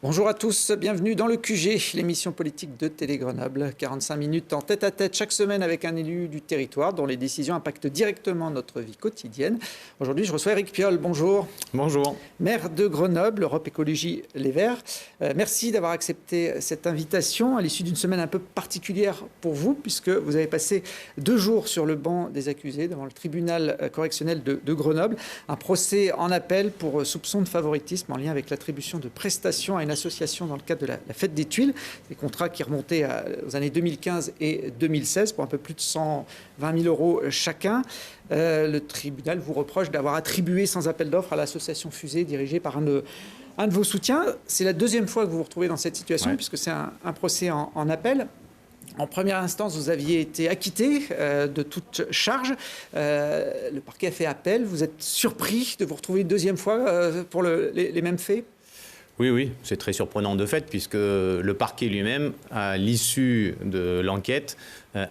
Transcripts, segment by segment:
Bonjour à tous, bienvenue dans le QG, l'émission politique de Télé Grenoble. 45 minutes en tête-à-tête chaque semaine avec un élu du territoire dont les décisions impactent directement notre vie quotidienne. Aujourd'hui, je reçois Éric Piolle. Bonjour. Bonjour. Maire de Grenoble, Europe Écologie Les Verts. Merci d'avoir accepté cette invitation à l'issue d'une semaine un peu particulière pour vous, puisque vous avez passé 2 jours sur le banc des accusés devant le tribunal correctionnel de Grenoble. Un procès en appel pour soupçon de favoritisme en lien avec l'attribution de prestations à une association dans le cadre de la Fête des Tuiles. Des contrats qui remontaient aux années 2015 et 2016 pour un peu plus de 120 000 euros chacun. Le tribunal vous reproche d'avoir attribué sans appel d'offres à l'association Fusée dirigée par un de vos soutiens. C'est la deuxième fois que vous vous retrouvez dans cette situation, puisque c'est un procès en appel. En première instance, vous aviez été acquitté de toute charge. Le parquet a fait appel. Vous êtes surpris de vous retrouver une deuxième fois pour les mêmes faits ? Oui, c'est très surprenant de fait, puisque le parquet lui-même, à l'issue de l'enquête,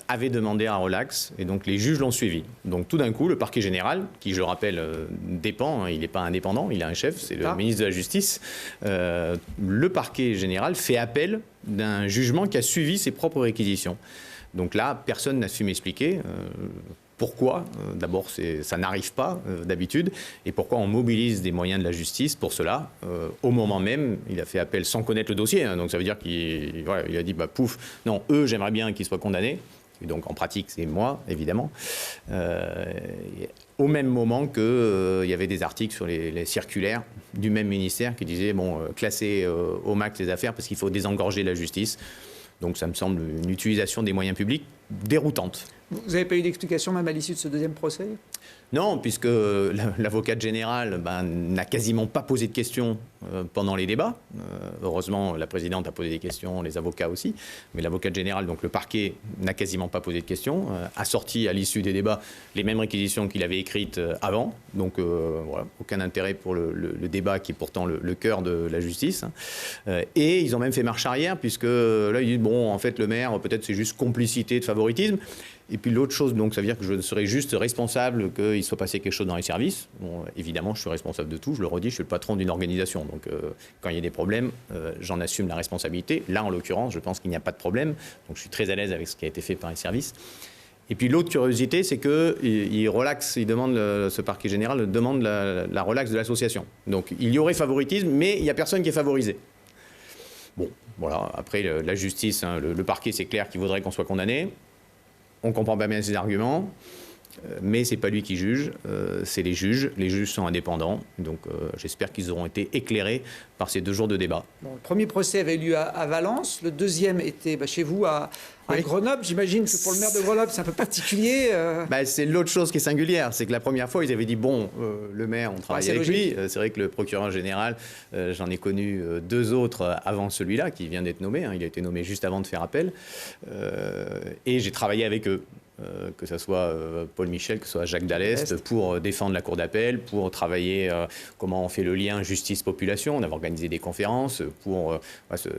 avait demandé un relax, et donc les juges l'ont suivi. Donc tout d'un coup, le parquet général, qui je le rappelle dépend, il n'est pas indépendant, il a un chef, c'est le ministre de la Justice, le parquet général fait appel d'un jugement qui a suivi ses propres réquisitions. Donc là, personne n'a su m'expliquer pourquoi, d'abord, ça n'arrive pas d'habitude, et pourquoi on mobilise des moyens de la justice pour cela. Au moment même, il a fait appel sans connaître le dossier, donc ça veut dire qu'il a dit, pouf, non, eux, j'aimerais bien qu'ils soient condamnés. Et donc en pratique, c'est moi, évidemment. Au même moment qu'il y avait des articles sur les circulaires du même ministère qui disaient, classer au max les affaires parce qu'il faut désengorger la justice. Donc ça me semble une utilisation des moyens publics déroutante. Vous n'avez pas eu d'explication même à l'issue de ce deuxième procès ? Non, puisque l'avocate générale n'a quasiment pas posé de questions pendant les débats. Heureusement, la présidente a posé des questions, les avocats aussi. Mais l'avocate générale, donc le parquet, n'a quasiment pas posé de questions, a sorti à l'issue des débats les mêmes réquisitions qu'il avait écrites avant. Donc voilà, aucun intérêt pour le débat qui est pourtant le cœur de la justice. Et ils ont même fait marche arrière, puisque là, ils disent, en fait, le maire, peut-être c'est juste complicité de favoritisme. Et puis l'autre chose, donc ça veut dire que je serais juste responsable qu'il soit passé quelque chose dans les services. Évidemment, je suis responsable de tout, je le redis, je suis le patron d'une organisation. Donc quand il y a des problèmes, j'en assume la responsabilité. Là, en l'occurrence, je pense qu'il n'y a pas de problème. Donc je suis très à l'aise avec ce qui a été fait par les services. Et puis l'autre curiosité, c'est qu'il relaxe, ce parquet général demande la relaxe de l'association. Donc il y aurait favoritisme, mais il n'y a personne qui est favorisé. Bon, voilà, après la justice, le parquet, c'est clair qu'il voudrait qu'on soit condamné. On ne comprend pas bien ses arguments, mais ce n'est pas lui qui juge, c'est les juges. Les juges sont indépendants, donc j'espère qu'ils auront été éclairés par ces 2 jours de débat. Le premier procès avait eu lieu à Valence, le deuxième était chez vous à Grenoble. J'imagine que pour le maire de Grenoble, c'est un peu particulier. C'est l'autre chose qui est singulière, c'est que la première fois, ils avaient dit, le maire, on travaille avec lui. C'est vrai que le procureur général, j'en ai connu 2 autres avant celui-là, qui vient d'être nommé. Il a été nommé juste avant de faire appel. Et j'ai travaillé avec eux. Que ce soit Paul Michel, que ce soit Jacques Dallest, pour défendre la cour d'appel, pour travailler comment on fait le lien justice-population. On avait organisé des conférences pour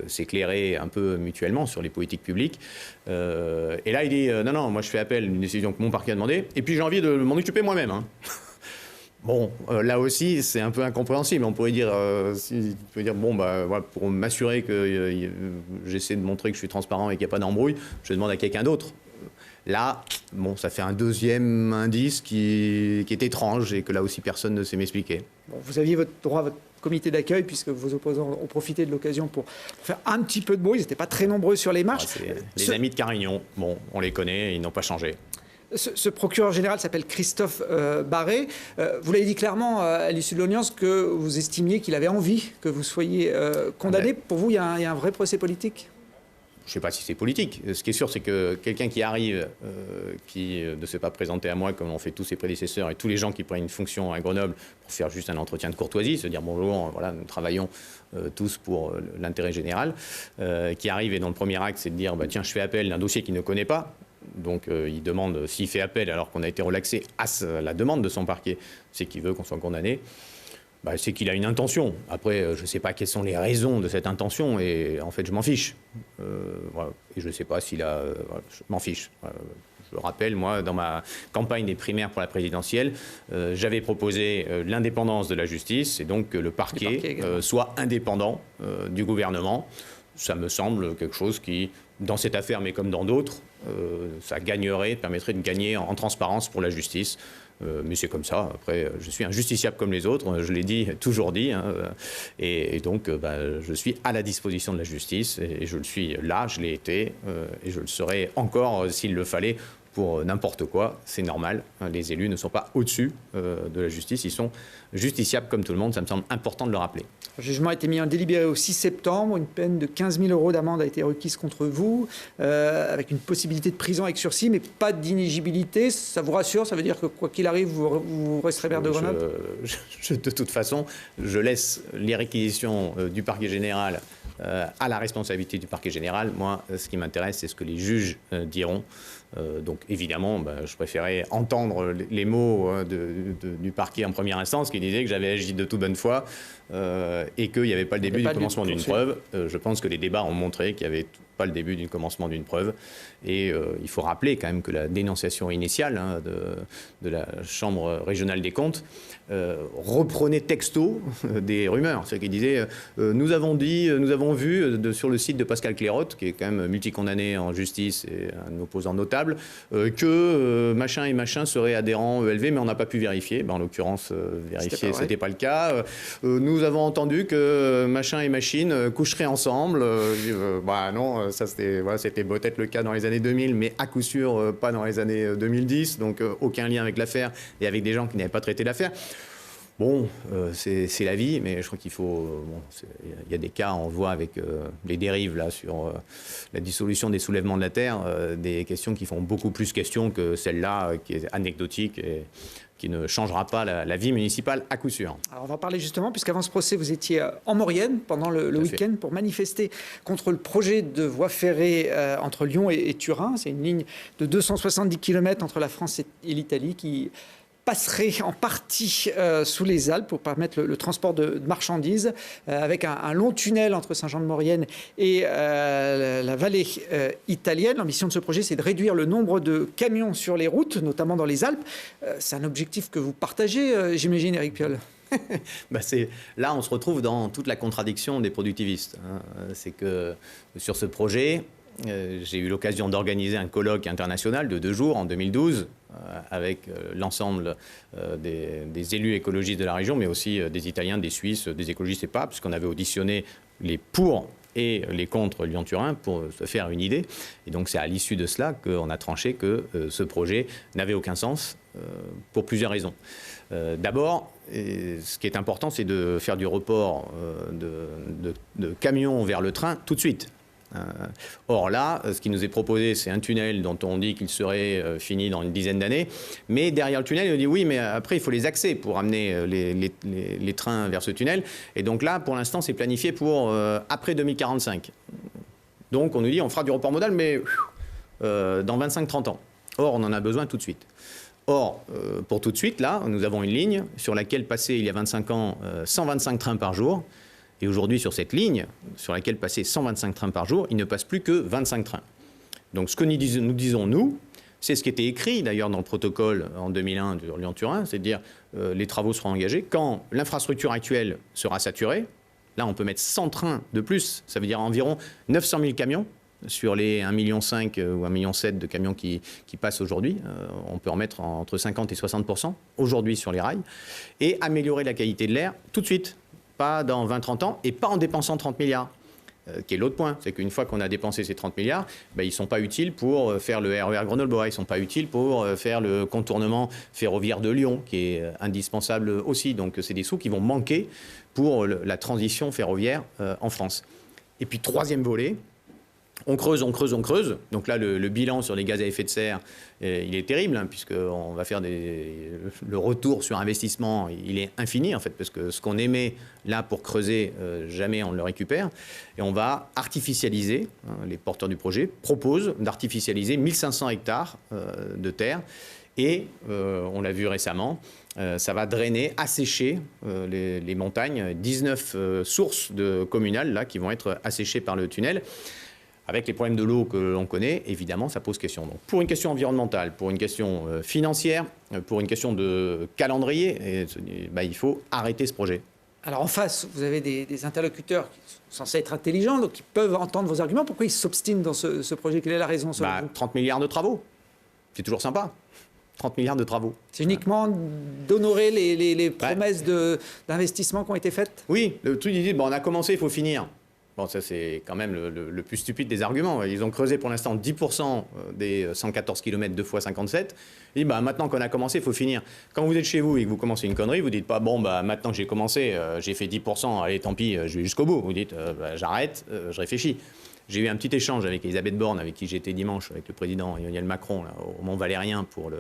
s'éclairer un peu mutuellement sur les politiques publiques. Et là, il dit non, moi je fais appel d'une décision que mon parquet a demandée, et puis j'ai envie de m'en occuper moi-même. Là aussi, c'est un peu incompréhensible. On pourrait dire, pour m'assurer que j'essaie de montrer que je suis transparent et qu'il n'y a pas d'embrouille, je demande à quelqu'un d'autre. Là, ça fait un deuxième indice qui est étrange et que là aussi personne ne sait m'expliquer. Vous aviez votre droit à votre comité d'accueil puisque vos opposants ont profité de l'occasion pour faire un petit peu de bruit. Ils n'étaient pas très nombreux sur les marches. Les amis de Carignon, on les connaît, ils n'ont pas changé. Ce procureur général s'appelle Christophe Barré. Vous l'avez dit clairement à l'issue de l'audience que vous estimiez qu'il avait envie que vous soyez condamné. Pour vous, il y a un vrai procès politique ? Je ne sais pas si c'est politique. Ce qui est sûr, c'est que quelqu'un qui arrive, qui ne s'est pas présenté à moi comme ont fait tous ses prédécesseurs et tous les gens qui prennent une fonction à Grenoble pour faire juste un entretien de courtoisie, se dire bonjour, voilà, nous travaillons tous pour l'intérêt général, qui arrive et dans le premier acte, c'est de dire tiens, je fais appel d'un dossier qu'il ne connaît pas. Donc il demande, s'il fait appel alors qu'on a été relaxé à la demande de son parquet, c'est qu'il veut qu'on soit condamné. C'est qu'il a une intention. Après, je ne sais pas quelles sont les raisons de cette intention et en fait, je m'en fiche. Et je ne sais pas s'il a... je m'en fiche. Je rappelle, moi, dans ma campagne des primaires pour la présidentielle, j'avais proposé l'indépendance de la justice et donc que le parquet soit indépendant du gouvernement. Ça me semble quelque chose qui, dans cette affaire, mais comme dans d'autres, ça permettrait de gagner en transparence pour la justice. Mais c'est comme ça. Après, je suis un justiciable comme les autres, je l'ai toujours dit. Et donc, je suis à la disposition de la justice. Et je le suis là, je l'ai été, et je le serai encore s'il le fallait pour n'importe quoi. C'est normal. Les élus ne sont pas au-dessus de la justice. Ils sont justiciables comme tout le monde. Ça me semble important de le rappeler. Le jugement a été mis en délibéré au 6 septembre. Une peine de 15 000 € d'amende a été requise contre vous, avec une possibilité de prison avec sursis, mais pas d'inéligibilité. Ça vous rassure? Ça veut dire que quoi qu'il arrive, vous resterez maire de Grenoble? De toute façon, je laisse les réquisitions du parquet général à la responsabilité du parquet général. Moi, ce qui m'intéresse, c'est ce que les juges diront. Donc évidemment, je préférais entendre les mots du parquet en première instance qui disait que j'avais agi de toute bonne foi et qu'il n'y avait pas le début du commencement d'une preuve. Je pense que les débats ont montré qu'il n'y avait pas le début du commencement d'une preuve. Et il faut rappeler quand même que la dénonciation initiale de la Chambre régionale des comptes reprenait texto des rumeurs. C'est qui disait nous avons vu sur le site de Pascal Clairotte, qui est quand même multicondamné en justice et un opposant notable, que machin et machin seraient adhérents ELV, mais on n'a pas pu vérifier. En l'occurrence, vérifier, c'était pas le cas. Nous avons entendu que machin et machine coucheraient ensemble. Non, ça c'était peut-être le cas dans les années 2000, mais à coup sûr pas dans les années 2010. Donc aucun lien avec l'affaire et avec des gens qui n'avaient pas traité l'affaire. Bon, c'est la vie, mais je crois qu'il faut... il y a des cas, on le voit avec les dérives là, sur la dissolution des soulèvements de la Terre, des questions qui font beaucoup plus question que celle-là, qui est anecdotique et qui ne changera pas la vie municipale à coup sûr. Alors on va en parler justement, puisqu'avant ce procès, vous étiez en Maurienne pendant le week-end pour manifester contre le projet de voie ferrée entre Lyon et Turin. C'est une ligne de 270 km entre la France et l'Italie qui passerait en partie sous les Alpes pour permettre le transport de marchandises avec un long tunnel entre Saint-Jean-de-Maurienne et la vallée italienne. L'ambition de ce projet, c'est de réduire le nombre de camions sur les routes, notamment dans les Alpes. C'est un objectif que vous partagez, j'imagine, Éric Piolle. Là, on se retrouve dans toute la contradiction des productivistes. C'est que sur ce projet, j'ai eu l'occasion d'organiser un colloque international de 2 jours en 2012 avec l'ensemble des élus écologistes de la région, mais aussi des Italiens, des Suisses, des écologistes et pas, puisqu'on avait auditionné les pour et les contre Lyon-Turin pour se faire une idée. Et donc c'est à l'issue de cela qu'on a tranché que ce projet n'avait aucun sens pour plusieurs raisons. D'abord, ce qui est important, c'est de faire du report de camions vers le train tout de suite. Or là, ce qui nous est proposé, c'est un tunnel dont on dit qu'il serait fini dans une dizaine d'années. Mais derrière le tunnel, on dit oui, mais après, il faut les accès pour amener les trains vers ce tunnel. Et donc là, pour l'instant, c'est planifié pour après 2045. Donc on nous dit on fera du report modal, mais dans 25-30 ans. Or, on en a besoin tout de suite. Or, pour tout de suite, là, nous avons une ligne sur laquelle passaient il y a 25 ans 125 trains par jour. Et aujourd'hui, sur cette ligne, sur laquelle passaient 125 trains par jour, il ne passe plus que 25 trains. Donc ce que nous disons, nous, c'est ce qui était écrit d'ailleurs dans le protocole en 2001 de Lyon-Turin, c'est de dire les travaux seront engagés quand l'infrastructure actuelle sera saturée. Là, on peut mettre 100 trains de plus, ça veut dire environ 900 000 camions sur les 1,5 million ou 1,7 million de camions qui passent aujourd'hui. On peut en mettre entre 50 et 60% aujourd'hui sur les rails et améliorer la qualité de l'air tout de suite. Pas dans 20-30 ans, et pas en dépensant 30 milliards. Qui est l'autre point, c'est qu'une fois qu'on a dépensé ces 30 milliards, ils ne sont pas utiles pour faire le RER Grenoble-Bois, ils ne sont pas utiles pour faire le contournement ferroviaire de Lyon, qui est indispensable aussi. Donc c'est des sous qui vont manquer pour la transition ferroviaire en France. Et puis troisième volet, on creuse. Donc là, le bilan sur les gaz à effet de serre, il est terrible, puisqu'on va faire le retour sur investissement, il est infini, en fait, parce que ce qu'on émet là pour creuser, jamais on le récupère. Et on va artificialiser, les porteurs du projet proposent d'artificialiser 1500 hectares de terre. Et on l'a vu récemment, ça va drainer, assécher les montagnes, 19 sources communales là, qui vont être asséchées par le tunnel. Avec les problèmes de l'eau que l'on connaît, évidemment, ça pose question. Donc, pour une question environnementale, pour une question financière, pour une question de calendrier, il faut arrêter ce projet. Alors en face, vous avez des interlocuteurs qui sont censés être intelligents, donc qui peuvent entendre vos arguments. Pourquoi ils s'obstinent dans ce projet? Quelle est la raison selon vous? 30 milliards de travaux. C'est toujours sympa. 30 milliards de travaux. C'est uniquement d'honorer les promesses d'investissement qui ont été faites? Oui, le truc, ils disent, on a commencé, il faut finir. Bon, ça, c'est quand même le plus stupide des arguments. Ils ont creusé pour l'instant 10% des 114 km 2 x 57. Ils disent, maintenant qu'on a commencé, il faut finir. Quand vous êtes chez vous et que vous commencez une connerie, vous dites pas, maintenant que j'ai commencé, j'ai fait 10%, allez, tant pis, je vais jusqu'au bout. Vous dites, j'arrête, je réfléchis. J'ai eu un petit échange avec Elisabeth Borne, avec qui j'étais dimanche, avec le président Emmanuel Macron, là, au Mont-Valérien, pour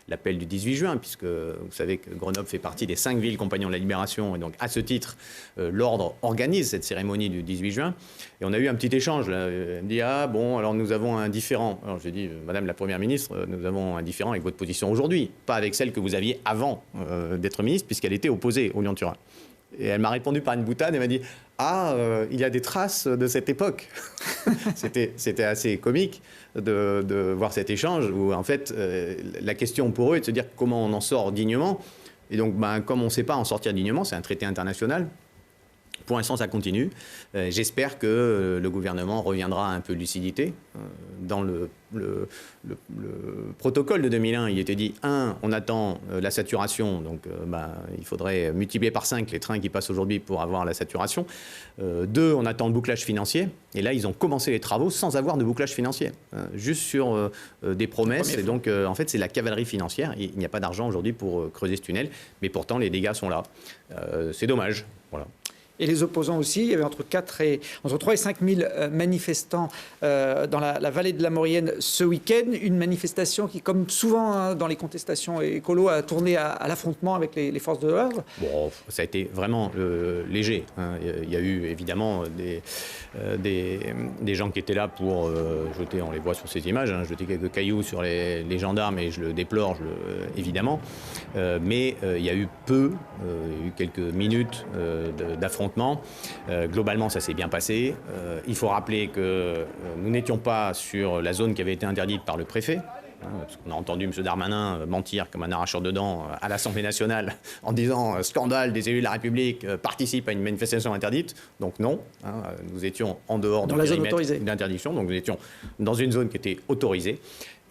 l'appel du 18 juin, puisque vous savez que Grenoble fait partie des 5 villes compagnons de la Libération, et donc à ce titre, l'Ordre organise cette cérémonie du 18 juin. Et on a eu un petit échange. Là. Elle me dit, alors nous avons un différend. Alors j'ai dit, Madame la Première ministre, nous avons un différend avec votre position aujourd'hui, pas avec celle que vous aviez avant d'être ministre, puisqu'elle était opposée au Lyon-Turin. Et elle m'a répondu par une boutade, elle m'a dit « il y a des traces de cette époque ». C'était assez comique de voir cet échange où, en fait, la question pour eux est de se dire comment on en sort dignement. Et donc, comme on ne sait pas en sortir dignement, c'est un traité international. Pour l'instant, ça continue. J'espère que le gouvernement reviendra à un peu de lucidité. Dans le protocole de 2001, il était dit, on attend la saturation, donc il faudrait multiplier par 5 les trains qui passent aujourd'hui pour avoir la saturation. 2, on attend le bouclage financier. Et là, ils ont commencé les travaux sans avoir de bouclage financier, juste sur des promesses. Et donc, en fait, c'est la cavalerie financière. Il n'y a pas d'argent aujourd'hui pour creuser ce tunnel, mais pourtant, les dégâts sont là. C'est dommage. Voilà. Et les opposants aussi, il y avait entre 3 et 5 000 manifestants dans la vallée de la Maurienne ce week-end. Une manifestation qui, comme souvent dans les contestations écolo, a tourné à l'affrontement avec les forces de l'ordre. Bon, ça a été vraiment léger. Il y a eu évidemment des gens qui étaient là pour jeter, on les voit sur ces images, jeter quelques cailloux sur les gendarmes, et je le déplore évidemment. Mais il y a eu quelques minutes d'affrontement. Globalement, ça s'est bien passé. Il faut rappeler que nous n'étions pas sur la zone qui avait été interdite par le préfet. Parce qu'on a entendu M. Darmanin mentir comme un arracheur de dents à l'Assemblée nationale en disant scandale, des élus de la République participent à une manifestation interdite. Donc non, nous étions en dehors de la zone autorisée d'interdiction. Donc nous étions dans une zone qui était autorisée.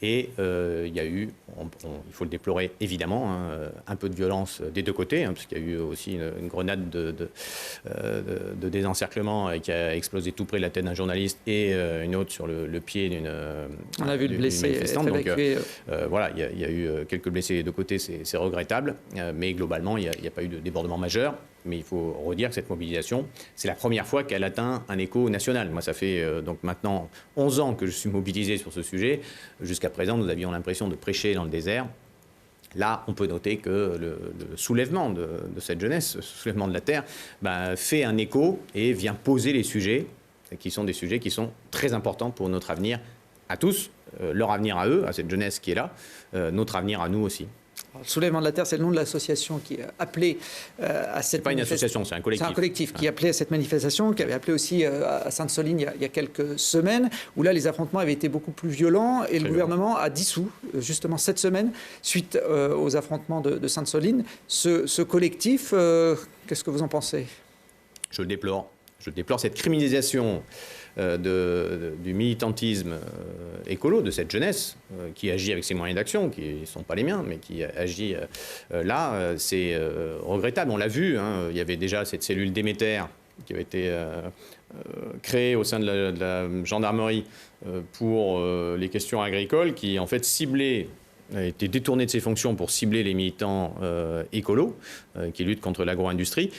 Et il y a eu, il faut le déplorer évidemment, un peu de violence des deux côtés, parce qu'il y a eu aussi une grenade de désencerclement qui a explosé tout près de la tête d'un journaliste et une autre sur le pied d'une manifestante. Donc voilà, il y a eu quelques blessés des deux côtés, c'est regrettable, mais globalement, il n'y a pas eu de débordement majeur. Mais il faut redire que cette mobilisation, c'est la première fois qu'elle atteint un écho national. Moi, ça fait donc maintenant 11 ans que je suis mobilisé sur ce sujet. Jusqu'à présent, nous avions l'impression de prêcher dans le désert. Là, on peut noter que le soulèvement de cette jeunesse, le soulèvement de la terre, fait un écho et vient poser les sujets, qui sont des sujets qui sont très importants pour notre avenir à tous, leur avenir à eux, à cette jeunesse qui est là, notre avenir à nous aussi. Le soulèvement de la terre, c'est le nom de l'association qui a appelé à cette manifestation. C'est pas une association, c'est un collectif. C'est un collectif qui appelait à cette manifestation, qui avait appelé aussi à Sainte-Soline il y a quelques semaines, où là les affrontements avaient été beaucoup plus violents et le gouvernement a dissous, justement cette semaine, suite aux affrontements de Sainte-Soline, ce collectif. Qu'est-ce que vous en pensez? Je le déplore. Je déplore cette criminalisation du militantisme écolo, de cette jeunesse qui agit avec ses moyens d'action, qui ne sont pas les miens, mais qui agit là. C'est regrettable. On l'a vu, il y avait déjà cette cellule Déméter qui avait été créée au sein de la gendarmerie pour les questions agricoles, qui en fait ciblait, a été détourné de ses fonctions pour cibler les militants écolos qui luttent contre l'agro-industrie.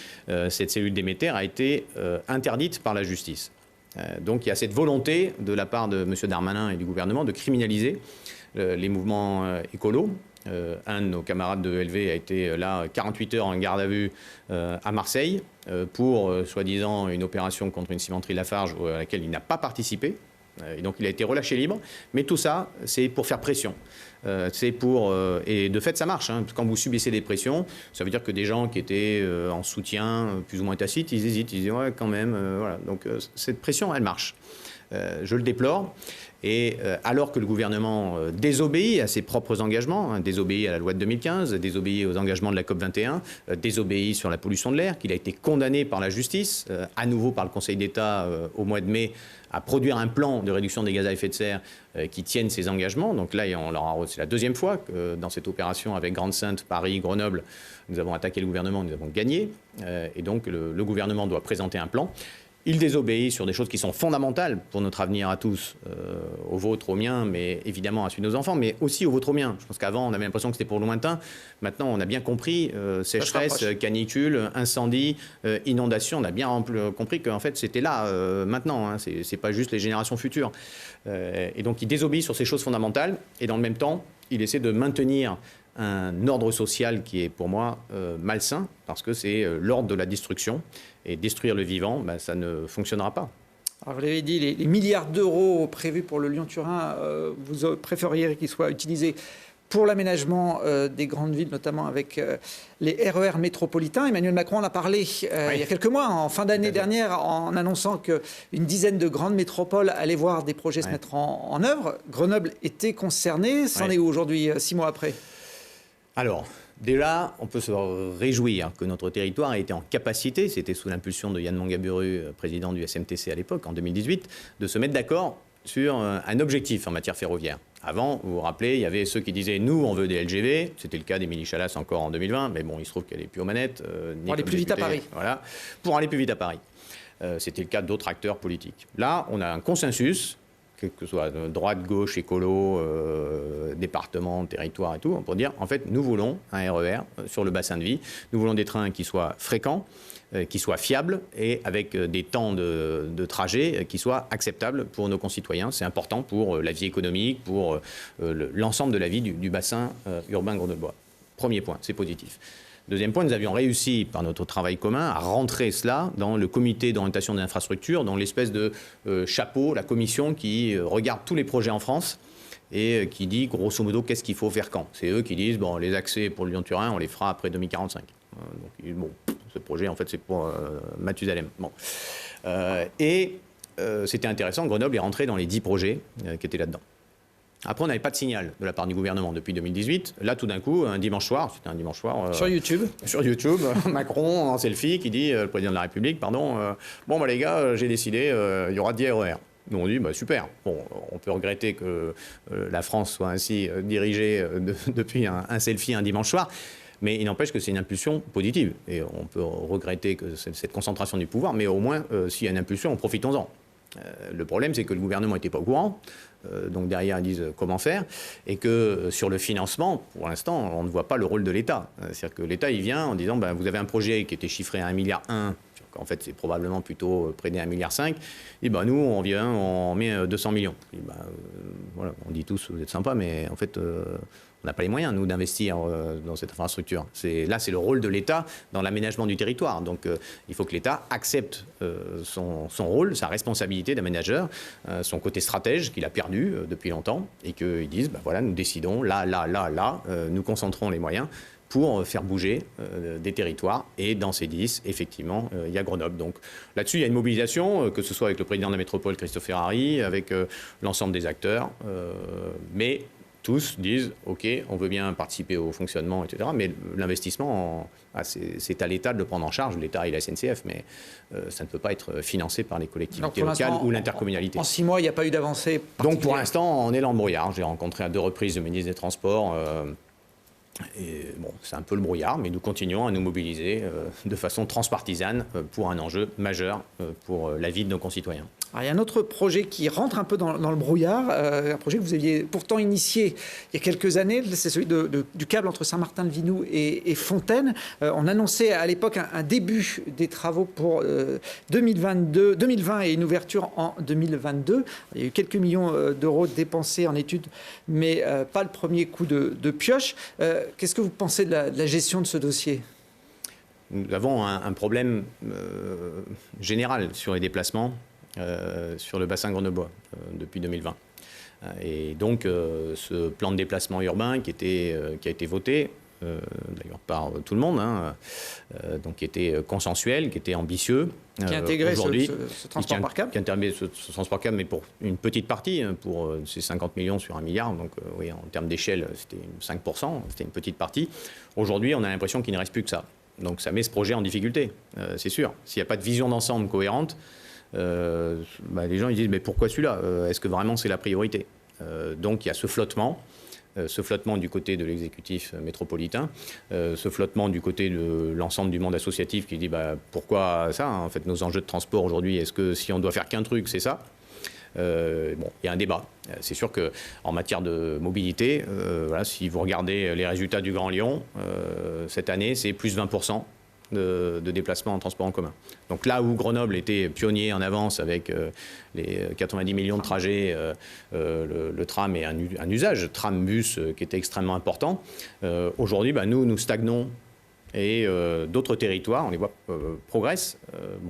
Cette cellule Déméter a été interdite par la justice. Donc il y a cette volonté de la part de M. Darmanin et du gouvernement de criminaliser les mouvements écolos. Un de nos camarades de LV a été là 48 heures en garde à vue à Marseille pour soi-disant une opération contre une cimenterie Lafarge à laquelle il n'a pas participé. Et donc il a été relâché libre. Mais tout ça, c'est pour faire pression. Et de fait, ça marche. Quand vous subissez des pressions, ça veut dire que des gens qui étaient en soutien plus ou moins tacite, ils hésitent, ils disent ouais, quand même. Voilà. Donc cette pression, elle marche. Je le déplore. Et alors que le gouvernement désobéit à ses propres engagements, hein, désobéit à la loi de 2015, désobéit aux engagements de la COP21, désobéit sur la pollution de l'air, qu'il a été condamné par la justice, à nouveau par le Conseil d'État au mois de mai, à produire un plan de réduction des gaz à effet de serre qui tienne ses engagements. Donc là, c'est la deuxième fois que dans cette opération avec Grande-Synthe, Paris, Grenoble, nous avons attaqué le gouvernement, nous avons gagné. Et donc le gouvernement doit présenter un plan. Il désobéit sur des choses qui sont fondamentales pour notre avenir à tous, au vôtre, au mien, mais évidemment à celui de nos enfants, mais aussi au vôtre, au mien. Je pense qu'avant, on avait l'impression que c'était pour le lointain. Maintenant, on a bien compris, sécheresse, canicule, incendie, inondation. On a bien compris qu'en fait, c'était là, maintenant. Hein, c'est pas juste les générations futures. Et donc, il désobéit sur ces choses fondamentales. Et dans le même temps, il essaie de maintenir un ordre social qui est pour moi malsain, parce que c'est l'ordre de la destruction. Et détruire le vivant, ça ne fonctionnera pas. Alors, vous l'avez dit, les milliards d'euros prévus pour le Lyon-Turin, vous préfériez qu'ils soient utilisés pour l'aménagement des grandes villes, notamment avec les RER métropolitains. Emmanuel Macron en a parlé il y a quelques mois, en fin d'année dernière, en annonçant qu'une dizaine de grandes métropoles allaient voir des projets se mettre en œuvre. Grenoble était concerné. C'en est où aujourd'hui, 6 mois après ? Alors, déjà, on peut se réjouir que notre territoire ait été en capacité, c'était sous l'impulsion de Yann Mongaburu, président du SMTC à l'époque, en 2018, de se mettre d'accord sur un objectif en matière ferroviaire. Avant, vous vous rappelez, il y avait ceux qui disaient « nous, on veut des LGV », c'était le cas d'Émilie Chalas encore en 2020, mais bon, il se trouve qu'elle n'est plus aux manettes. Pour aller plus vite à Paris. Voilà, pour aller plus vite à Paris. C'était le cas d'autres acteurs politiques. Là, on a un consensus, que ce soit droite, gauche, écolo, département, territoire et tout, pour dire, en fait, nous voulons un RER sur le bassin de vie. Nous voulons des trains qui soient fréquents, qui soient fiables et avec des temps de trajet qui soient acceptables pour nos concitoyens. C'est important pour la vie économique, pour l'ensemble de la vie du bassin urbain grenoblois. Premier point, c'est positif. Deuxième point, nous avions réussi, par notre travail commun, à rentrer cela dans le comité d'orientation des infrastructures, dans l'espèce de chapeau, la commission qui regarde tous les projets en France et qui dit, grosso modo, qu'est-ce qu'il faut faire quand. C'est eux qui disent, bon, les accès pour le Lyon-Turin, on les fera après 2045. Donc, bon, ce projet, en fait, c'est pour Mathusalem. Bon. C'était intéressant, Grenoble est rentré dans les 10 projets qui étaient là-dedans. Après, on n'avait pas de signal de la part du gouvernement depuis 2018. Là, tout d'un coup, un dimanche soir, c'était un dimanche soir... sur YouTube. Sur YouTube, Macron en selfie qui dit, le président de la République, pardon, bon, les gars, j'ai décidé, il y aura 10 RER. Nous, on dit, super. Bon, on peut regretter que la France soit ainsi dirigée depuis un selfie un dimanche soir. Mais il n'empêche que c'est une impulsion positive. Et on peut regretter que cette concentration du pouvoir, mais au moins, s'il y a une impulsion, profitons-en. Le problème, c'est que le gouvernement n'était pas au courant. Donc derrière, ils disent comment faire. Et que sur le financement, pour l'instant, on ne voit pas le rôle de l'État. C'est-à-dire que l'État, il vient en disant, vous avez un projet qui était chiffré à 1,1 milliard. En fait, c'est probablement plutôt près des 1,5 milliard. Et nous, on vient, on met 200 millions. Et voilà, on dit tous, vous êtes sympa, mais en fait... on n'a pas les moyens, nous, d'investir dans cette infrastructure. Là, c'est le rôle de l'État dans l'aménagement du territoire. Donc, il faut que l'État accepte son rôle, sa responsabilité d'aménageur, son côté stratège qu'il a perdu depuis longtemps, et qu'ils disent, voilà, nous décidons, là, nous concentrons les moyens pour faire bouger des territoires. Et dans ces 10, effectivement, il y a Grenoble. Donc là-dessus, il y a une mobilisation, que ce soit avec le président de la métropole, Christophe Ferrari, avec l'ensemble des acteurs, mais... tous disent, OK, on veut bien participer au fonctionnement, etc. Mais l'investissement, c'est à l'État de le prendre en charge, l'État et la SNCF, mais ça ne peut pas être financé par les collectivités locales ou l'intercommunalité. En 6 mois, il n'y a pas eu d'avancée. Donc pour l'instant, on est dans le brouillard. J'ai rencontré à 2 reprises le ministre des Transports. Et bon, c'est un peu le brouillard, mais nous continuons à nous mobiliser de façon transpartisane pour un enjeu majeur pour la vie de nos concitoyens. Alors, il y a un autre projet qui rentre un peu dans le brouillard, un projet que vous aviez pourtant initié il y a quelques années, c'est celui du câble entre Saint-Martin-de-Vinoux et Fontaine. On annonçait à l'époque un début des travaux pour 2020 et une ouverture en 2022. Il y a eu quelques millions d'euros dépensés en études, mais pas le premier coup de pioche. Qu'est-ce que vous pensez de la gestion de ce dossier ? Nous avons un problème général sur les déplacements. Sur le bassin grenoblois depuis 2020. Et donc, ce plan de déplacement urbain qui a été voté d'ailleurs par tout le monde, donc qui était consensuel, qui était ambitieux. Qui a intégré ce transport par câble. Qui a intégré ce transport par câble, mais pour une petite partie, pour ces 50 millions sur 1 milliard. Donc oui, en termes d'échelle, c'était 5%, c'était une petite partie. Aujourd'hui, on a l'impression qu'il ne reste plus que ça. Donc ça met ce projet en difficulté, c'est sûr. S'il n'y a pas de vision d'ensemble cohérente, les gens ils disent mais pourquoi celui-là, est-ce que vraiment c'est la priorité? Donc il y a ce flottement du côté de l'exécutif métropolitain, ce flottement du côté de l'ensemble du monde associatif qui dit pourquoi ça, en fait nos enjeux de transport aujourd'hui, est-ce que si on doit faire qu'un truc c'est ça? Il y a un débat. C'est sûr qu'en matière de mobilité, si vous regardez les résultats du Grand Lyon, cette année, c'est plus 20% de déplacements en transport en commun. Donc là où Grenoble était pionnier en avance avec les 90 millions de trajets, le tram et un usage tram-bus qui était extrêmement important, aujourd'hui, nous stagnons. Et d'autres territoires, on les voit, progressent.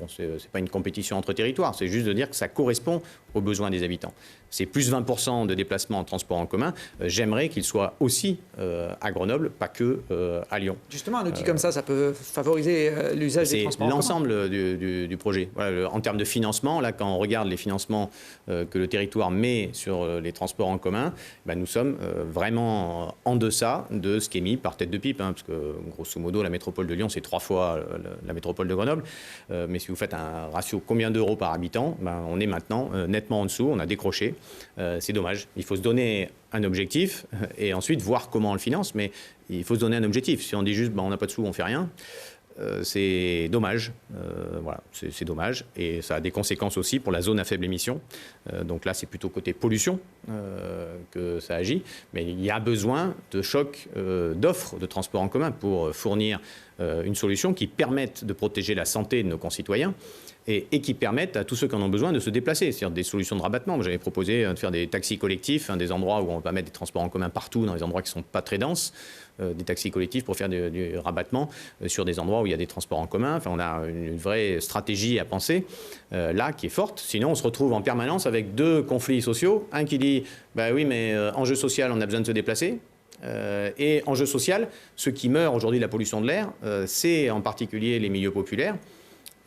C'est pas une compétition entre territoires, c'est juste de dire que ça correspond aux besoins des habitants. C'est plus 20% de déplacements en transport en commun. J'aimerais qu'il soit aussi à Grenoble, pas que à Lyon. Justement, un outil comme ça peut favoriser l'usage des transports en commun. C'est l'ensemble du projet. Voilà, en termes de financement, là, quand on regarde les financements que le territoire met sur les transports en commun, nous sommes vraiment en deçà de ce qui est mis par tête de pipe, parce que grosso modo, la métropole de Lyon, c'est 3 fois la métropole de Grenoble. Mais si vous faites un ratio combien d'euros par habitant, on est maintenant nettement en dessous, on a décroché. C'est dommage. Il faut se donner un objectif et ensuite voir comment on le finance, mais il faut se donner un objectif. Si on dit juste on n'a pas de sous, on ne fait rien, c'est dommage. C'est dommage. Et ça a des conséquences aussi pour la zone à faible émission. Donc là, c'est plutôt côté pollution que ça agit. Mais il y a besoin de chocs d'offres de transport en commun pour fournir une solution qui permette de protéger la santé de nos concitoyens et qui permettent à tous ceux qui en ont besoin de se déplacer, c'est-à-dire des solutions de rabattement. J'avais proposé de faire des taxis collectifs, des endroits où on va mettre des transports en commun partout, dans des endroits qui ne sont pas très denses, des taxis collectifs pour faire du rabattement sur des endroits où il y a des transports en commun. Enfin, on a une vraie stratégie à penser là qui est forte. Sinon, on se retrouve en permanence avec deux conflits sociaux. Un qui dit oui, mais enjeu social, on a besoin de se déplacer. Et enjeu social, ceux qui meurent aujourd'hui de la pollution de l'air, c'est en particulier les milieux populaires.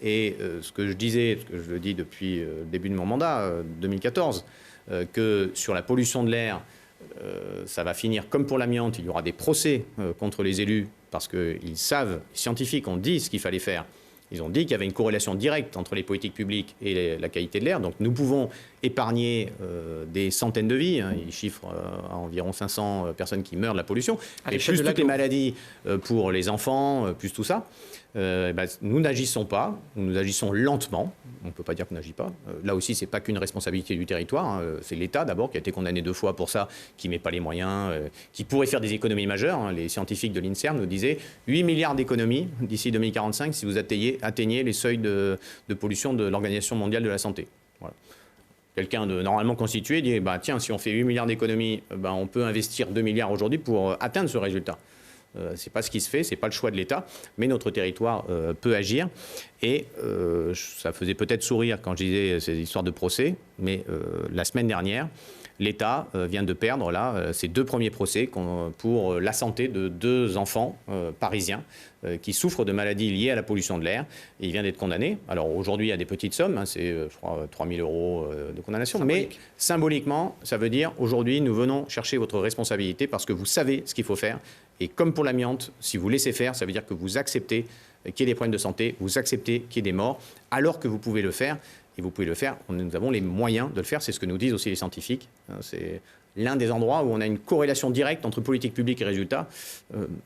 Et ce que je disais, ce que je le dis depuis le début de mon mandat, 2014, que sur la pollution de l'air, ça va finir comme pour l'amiante, il y aura des procès contre les élus parce qu'ils savent, les scientifiques ont dit ce qu'il fallait faire. Ils ont dit qu'il y avait une corrélation directe entre les politiques publiques et la qualité de l'air. Donc nous pouvons épargner des centaines de vies. Ils chiffrent à environ 500 personnes qui meurent de la pollution. Et plus toutes les maladies pour les enfants, plus tout ça. Nous n'agissons pas, nous agissons lentement. On ne peut pas dire qu'on n'agit pas. Là aussi, ce n'est pas qu'une responsabilité du territoire. C'est l'État d'abord qui a été condamné 2 fois pour ça, qui ne met pas les moyens, qui pourrait faire des économies majeures. Les scientifiques de l'INSERM nous disaient 8 milliards d'économies d'ici 2045 si vous atteignez les seuils de pollution de l'Organisation mondiale de la santé. Voilà. Quelqu'un de normalement constitué dit tiens, si on fait 8 milliards d'économies, on peut investir 2 milliards aujourd'hui pour atteindre ce résultat. Ce n'est pas ce qui se fait, ce n'est pas le choix de l'État, mais notre territoire peut agir. Et ça faisait peut-être sourire quand je disais ces histoires de procès, mais la semaine dernière, l'État vient de perdre ses 2 premiers procès pour la santé de 2 enfants parisiens qui souffrent de maladies liées à la pollution de l'air. Et il vient d'être condamné. Alors aujourd'hui, il y a des petites sommes, c'est je crois 3 000 € de condamnation. Symbolique. Mais symboliquement, ça veut dire aujourd'hui, nous venons chercher votre responsabilité parce que vous savez ce qu'il faut faire. Et comme pour l'amiante, si vous laissez faire, ça veut dire que vous acceptez qu'il y ait des problèmes de santé, vous acceptez qu'il y ait des morts, alors que vous pouvez le faire. Et vous pouvez le faire, nous avons les moyens de le faire, c'est ce que nous disent aussi les scientifiques. C'est l'un des endroits où on a une corrélation directe entre politique publique et résultats.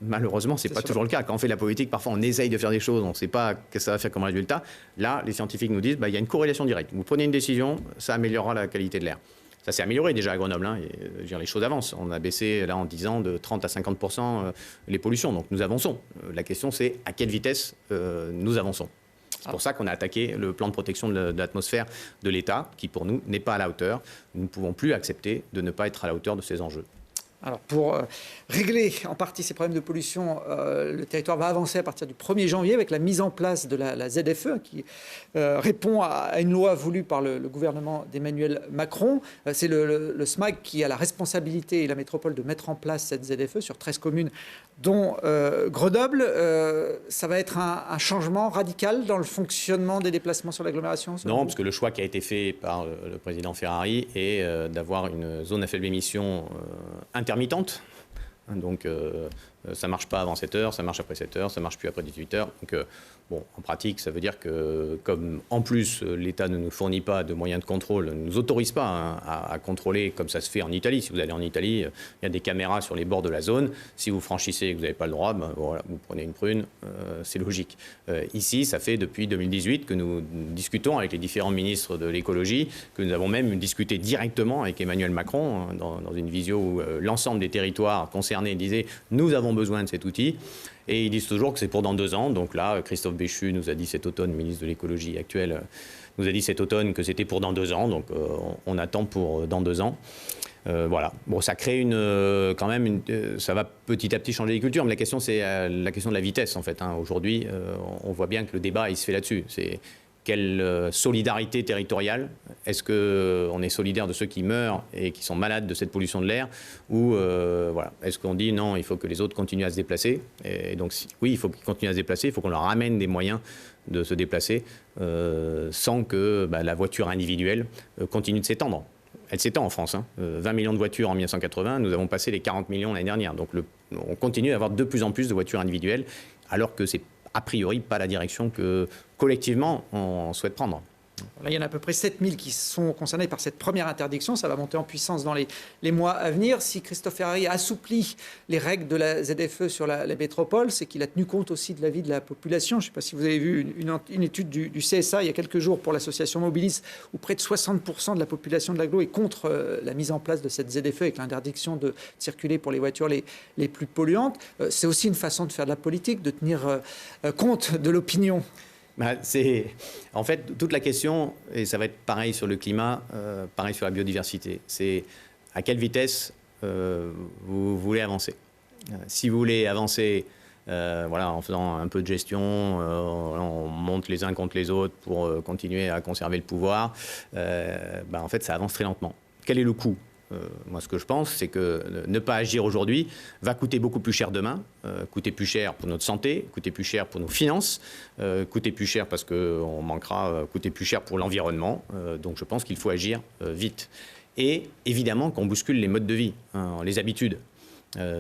Malheureusement, ce n'est pas toujours le cas. Quand on fait de la politique, parfois on essaye de faire des choses, on ne sait pas ce que ça va faire comme résultat. Là, les scientifiques nous disent il y a une corrélation directe. Vous prenez une décision, ça améliorera la qualité de l'air. Ça s'est amélioré déjà à Grenoble, et, les choses avancent. On a baissé là en 10 ans de 30 à 50% les pollutions, donc nous avançons. La question c'est à quelle vitesse nous avançons. C'est pour ça qu'on a attaqué le plan de protection de l'atmosphère de l'État, qui pour nous n'est pas à la hauteur. Nous ne pouvons plus accepter de ne pas être à la hauteur de ces enjeux. Alors pour régler en partie ces problèmes de pollution, le territoire va avancer à partir du 1er janvier avec la mise en place de la ZFE qui répond à une loi voulue par le gouvernement d'Emmanuel Macron. C'est le SMAC qui a la responsabilité et la métropole de mettre en place cette ZFE sur 13 communes dont Grenoble. Ça va être un changement radical dans le fonctionnement des déplacements sur l'agglomération? Non, parce que le choix qui a été fait par le président Ferrari est d'avoir une zone à faible émission intermittente. Donc ça ne marche pas avant 7 heures, ça marche après 7 heures, ça ne marche plus après 18 heures. Donc bon, en pratique, ça veut dire que comme en plus l'État ne nous fournit pas de moyens de contrôle, ne nous autorise pas à contrôler comme ça se fait en Italie. Si vous allez en Italie, il y a des caméras sur les bords de la zone. Si vous franchissez et que vous n'avez pas le droit, ben, voilà, vous prenez une prune, c'est logique. Ici, ça fait depuis 2018 que nous discutons avec les différents ministres de l'écologie, que nous avons même discuté directement avec Emmanuel Macron dans une visio où l'ensemble des territoires concernés disaient « nous avons besoin de cet outil ». Et ils disent toujours que c'est pour dans 2 ans. Donc là, Christophe Béchu nous a dit cet automne, ministre de l'écologie actuel, nous a dit cet automne que c'était pour dans 2 ans. Donc on attend pour dans 2 ans. Voilà. Bon, ça crée quand même ça va petit à petit changer les cultures. Mais la question, c'est la question de la vitesse, en fait. Hein. Aujourd'hui, on voit bien que le débat, il se fait là-dessus. C'est quelle solidarité territoriale? Est-ce qu'on est solidaire de ceux qui meurent et qui sont malades de cette pollution de l'air? Ou voilà, est-ce qu'on dit non, il faut que les autres continuent à se déplacer? Et donc oui, il faut qu'ils continuent à se déplacer, il faut qu'on leur amène des moyens de se déplacer sans que la voiture individuelle continue de s'étendre. Elle s'étend en France. 20 millions de voitures en 1980, nous avons passé les 40 millions l'année dernière. Donc on continue à avoir de plus en plus de voitures individuelles, alors que c'est a priori pas la direction que collectivement on souhaite prendre. Là, il y en a à peu près 7000 qui sont concernés par cette première interdiction. Ça va monter en puissance dans les mois à venir. Si Christophe Ferrari assouplit les règles de la ZFE sur la métropole, c'est qu'il a tenu compte aussi de l'avis de la population. Je ne sais pas si vous avez vu une étude du CSA il y a quelques jours pour l'association Mobilis, où près de 60% de la population de l'agglo est contre la mise en place de cette ZFE avec l'interdiction de circuler pour les voitures les plus polluantes. C'est aussi une façon de faire de la politique, de tenir compte de l'opinion. C'est en fait toute la question, et ça va être pareil sur le climat, pareil sur la biodiversité, c'est à quelle vitesse vous voulez avancer. Si vous voulez avancer voilà, en faisant un peu de gestion, on monte les uns contre les autres pour continuer à conserver le pouvoir, en fait ça avance très lentement. Quel est le coût ? Moi, ce que je pense, c'est que ne pas agir aujourd'hui va coûter beaucoup plus cher demain, coûter plus cher pour notre santé, coûter plus cher pour nos finances, coûter plus cher parce qu'on manquera, coûter plus cher pour l'environnement. Donc je pense qu'il faut agir vite. Et évidemment qu'on bouscule les modes de vie, les habitudes.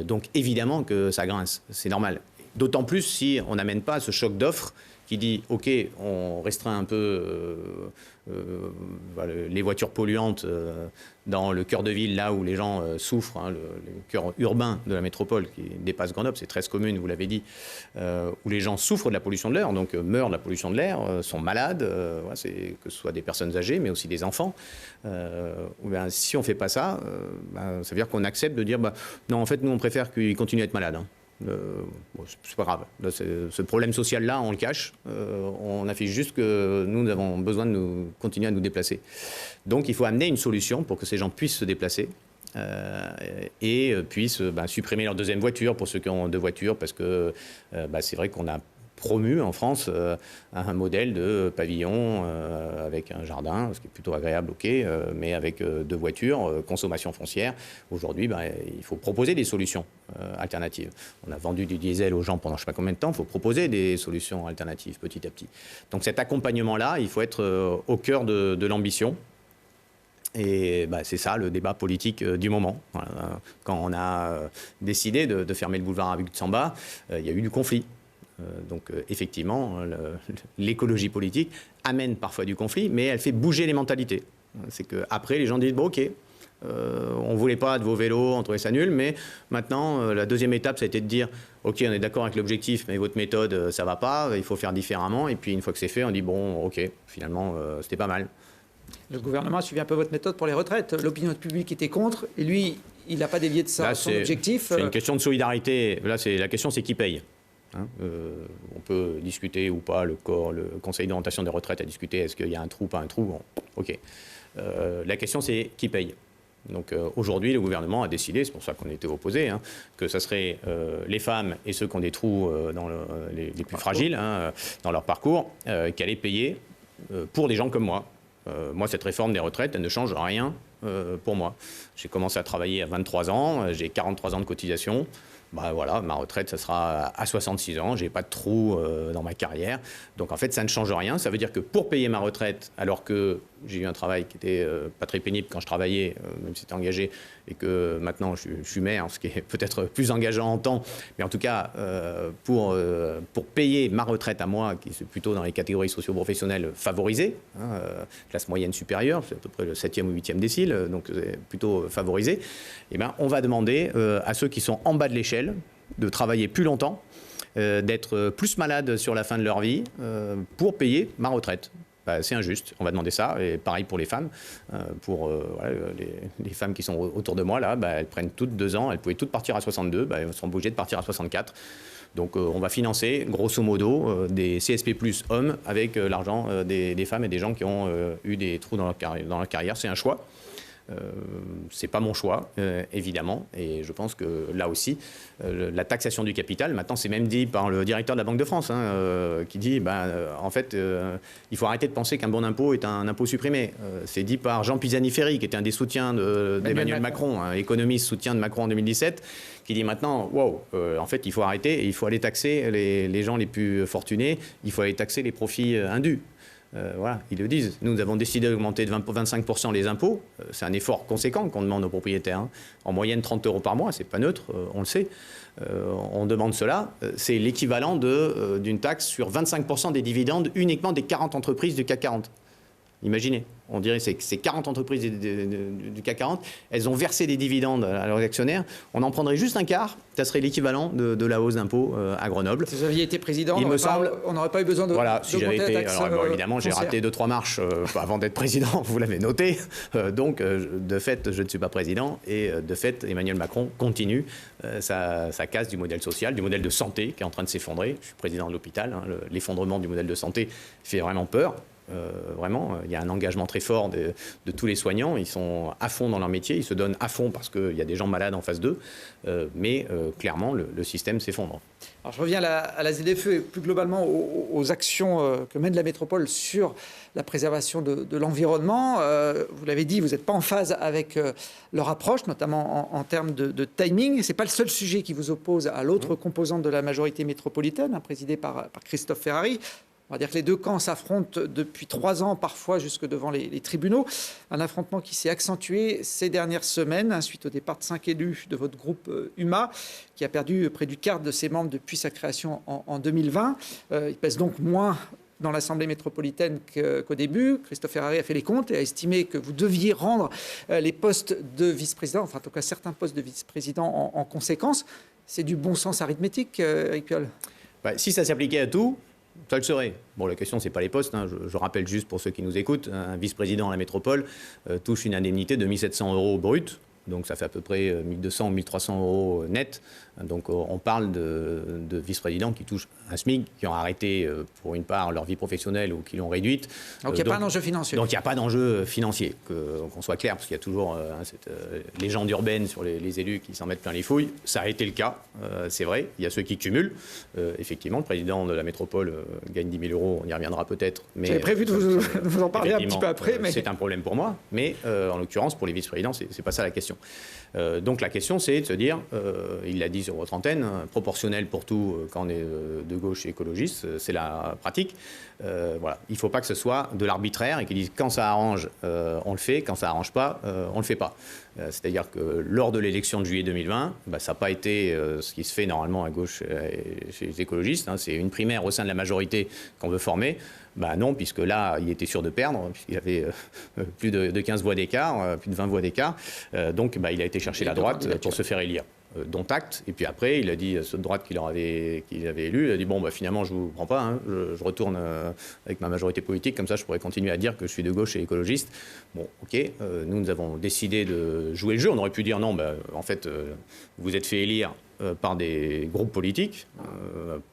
Donc évidemment que ça grince, c'est normal. D'autant plus si on n'amène pas ce choc d'offres qui dit « Ok, on restreint un peu les voitures polluantes dans le cœur de ville, là où les gens souffrent, le cœur urbain de la métropole qui dépasse Grenoble, c'est 13 communes, vous l'avez dit, où les gens souffrent de la pollution de l'air, donc meurent de la pollution de l'air, sont malades, que ce soit des personnes âgées, mais aussi des enfants. Si on ne fait pas ça, ça veut dire qu'on accepte de dire non, en fait, nous, on préfère qu'ils continuent à être malades. C'est pas grave. Là, ce problème social-là, on le cache. On affiche juste que nous avons besoin de continuer à nous déplacer. Donc, il faut amener une solution pour que ces gens puissent se déplacer et puissent supprimer leur deuxième voiture pour ceux qui ont 2 voitures, parce que c'est vrai qu'on a promu en France un modèle de pavillon avec un jardin, ce qui est plutôt agréable, ok, mais avec 2 voitures, consommation foncière. Aujourd'hui, il faut proposer des solutions alternatives. On a vendu du diesel aux gens pendant je ne sais pas combien de temps, il faut proposer des solutions alternatives petit à petit. Donc cet accompagnement-là, il faut être au cœur de l'ambition. Et c'est ça le débat politique du moment. Voilà. Quand on a décidé de fermer le boulevard Abuc Tsamba, il y a eu du conflit. Donc effectivement, l'écologie politique amène parfois du conflit, mais elle fait bouger les mentalités. C'est qu'après, les gens disent bon, ok, on ne voulait pas de vos vélos, on trouvait ça nul, mais maintenant, la deuxième étape, ça a été de dire ok, on est d'accord avec l'objectif, mais votre méthode, ça ne va pas, il faut faire différemment. Et puis une fois que c'est fait, on dit bon, ok, finalement, c'était pas mal. Le gouvernement a suivi un peu votre méthode pour les retraites. L'opinion publique était contre, et lui, il n'a pas dévié de ça, son objectif. C'est une question de solidarité. Là, la question, c'est qui paye. On peut discuter ou pas, le Conseil d'orientation des retraites a discuté, est-ce qu'il y a un trou, pas un trou, bon, ok. La question c'est qui paye. Donc aujourd'hui, le gouvernement a décidé, c'est pour ça qu'on était opposés, que ça serait les femmes et ceux qui ont des trous les plus fragiles dans leur parcours qui allaient payer pour des gens comme moi. Moi, cette réforme des retraites, elle ne change rien pour moi. J'ai commencé à travailler à 23 ans, j'ai 43 ans de cotisation. Voilà, ma retraite, ça sera à 66 ans. Je n'ai pas de trou dans ma carrière. Donc, en fait, ça ne change rien. Ça veut dire que pour payer ma retraite, alors que j'ai eu un travail qui n'était pas très pénible quand je travaillais, même si c'était engagé, et que maintenant, je suis maire, ce qui est peut-être plus engageant en temps. Mais en tout cas, pour payer ma retraite à moi, qui est plutôt dans les catégories socio-professionnelles favorisées, classe moyenne supérieure, c'est à peu près le 7e ou 8e décile, donc c'est plutôt favorisé, eh bien, on va demander à ceux qui sont en bas de l'échelle de travailler plus longtemps, d'être plus malades sur la fin de leur vie pour payer ma retraite. C'est injuste, on va demander ça, et pareil pour les femmes. Les femmes qui sont autour de moi, là, elles prennent toutes 2 ans, elles pouvaient toutes partir à 62, elles sont obligées de partir à 64. Donc on va financer, grosso modo, des CSP+ hommes avec l'argent des femmes et des gens qui ont eu des trous dans leur carrière. C'est un choix. C'est pas mon choix, évidemment, et je pense que là aussi, la taxation du capital, maintenant c'est même dit par le directeur de la Banque de France, qui dit, en fait, il faut arrêter de penser qu'un bon impôt est un impôt supprimé. C'est dit par Jean Pisani-Ferry, qui était un des soutiens d'Emmanuel Macron, économiste soutien de Macron en 2017, qui dit maintenant, en fait, il faut arrêter, et il faut aller taxer les gens les plus fortunés, il faut aller taxer les profits indus. Voilà, ils le disent. Nous avons décidé d'augmenter de 25% les impôts. C'est un effort conséquent qu'on demande aux propriétaires. En moyenne, 30 € par mois, c'est pas neutre, on le sait. On demande cela. C'est l'équivalent d'une taxe sur 25% des dividendes uniquement des 40 entreprises du CAC 40. Imaginez, on dirait que ces 40 entreprises du CAC 40, elles ont versé des dividendes à leurs actionnaires. On en prendrait juste un quart, ça serait l'équivalent de la hausse d'impôts à Grenoble. Si vous aviez été président, on n'aurait pas eu besoin de si j'avais été, alors évidemment, j'ai raté 2-3 marches avant d'être président, vous l'avez noté. Donc, de fait, je ne suis pas président. Et de fait, Emmanuel Macron continue sa casse du modèle social, du modèle de santé qui est en train de s'effondrer. Je suis président de l'hôpital. L'effondrement du modèle de santé fait vraiment peur. Vraiment, il y a un engagement très fort de tous les soignants. Ils sont à fond dans leur métier, ils se donnent à fond parce qu'il y a des gens malades en face d'eux. Mais clairement, le système s'effondre. Alors, je reviens à la ZFE et plus globalement aux actions que mène la métropole sur la préservation de l'environnement. Vous l'avez dit, vous n'êtes pas en phase avec leur approche, notamment en termes de timing. Ce n'est pas le seul sujet qui vous oppose à l'autre composante de la majorité métropolitaine, présidée par Christophe Ferrari. On va dire que les deux camps s'affrontent depuis 3 ans, parfois jusque devant les tribunaux. Un affrontement qui s'est accentué ces dernières semaines, suite au départ de 5 élus de votre groupe UMA, qui a perdu près du quart de ses membres depuis sa création en 2020. Il pèse donc moins dans l'Assemblée métropolitaine qu'au début. Christophe Ferrari a fait les comptes et a estimé que vous deviez rendre les postes de vice-président, enfin en tout cas certains postes de vice-président en conséquence. C'est du bon sens arithmétique, Éric Piolle. Si ça s'appliquait à tout, ça le serait. Bon, la question, ce n'est pas les postes. Je rappelle juste pour ceux qui nous écoutent, un vice-président à la métropole touche une indemnité de 1 700 € brut. Donc ça fait à peu près 1 200 ou 1 300 € net. Donc on parle de vice-présidents qui touchent un SMIC, qui ont arrêté pour une part leur vie professionnelle ou qui l'ont réduite. Donc il n'y a pas d'enjeu financier. Donc il n'y a pas d'enjeu financier, qu'on soit clair, parce qu'il y a toujours cette légende urbaine sur les élus qui s'en mettent plein les fouilles. Ça a été le cas, c'est vrai. Il y a ceux qui cumulent. Effectivement, le président de la métropole gagne 10 000 €, on y reviendra peut-être. J'avais prévu de vous en parler un petit peu après. Mais c'est un problème pour moi, mais en l'occurrence, pour les vice-présidents, c'est pas ça la question. Donc la question, c'est de se dire, il l'a dit sur votre antenne, proportionnel pour tout quand on est de gauche et écologiste, c'est la pratique. Voilà. Il ne faut pas que ce soit de l'arbitraire et qu'ils disent quand ça arrange, on le fait, quand ça n'arrange pas, on ne le fait pas. C'est-à-dire que lors de l'élection de juillet 2020, ça n'a pas été ce qui se fait normalement à gauche chez les écologistes. C'est une primaire au sein de la majorité qu'on veut former. Non, puisque là, il était sûr de perdre, puisqu'il avait plus de 15 voix d'écart, plus de 20 voix d'écart. Donc, il a été chercher la droite pour se faire élire. Dont acte. Et puis après, il a dit à ceux de droite qu'il avait élu, il a dit finalement, je ne vous prends pas, je retourne avec ma majorité politique, comme ça je pourrais continuer à dire que je suis de gauche et écologiste. Bon, ok, nous avons décidé de jouer le jeu. On aurait pu dire non, en fait, vous êtes fait élire, par des groupes politiques,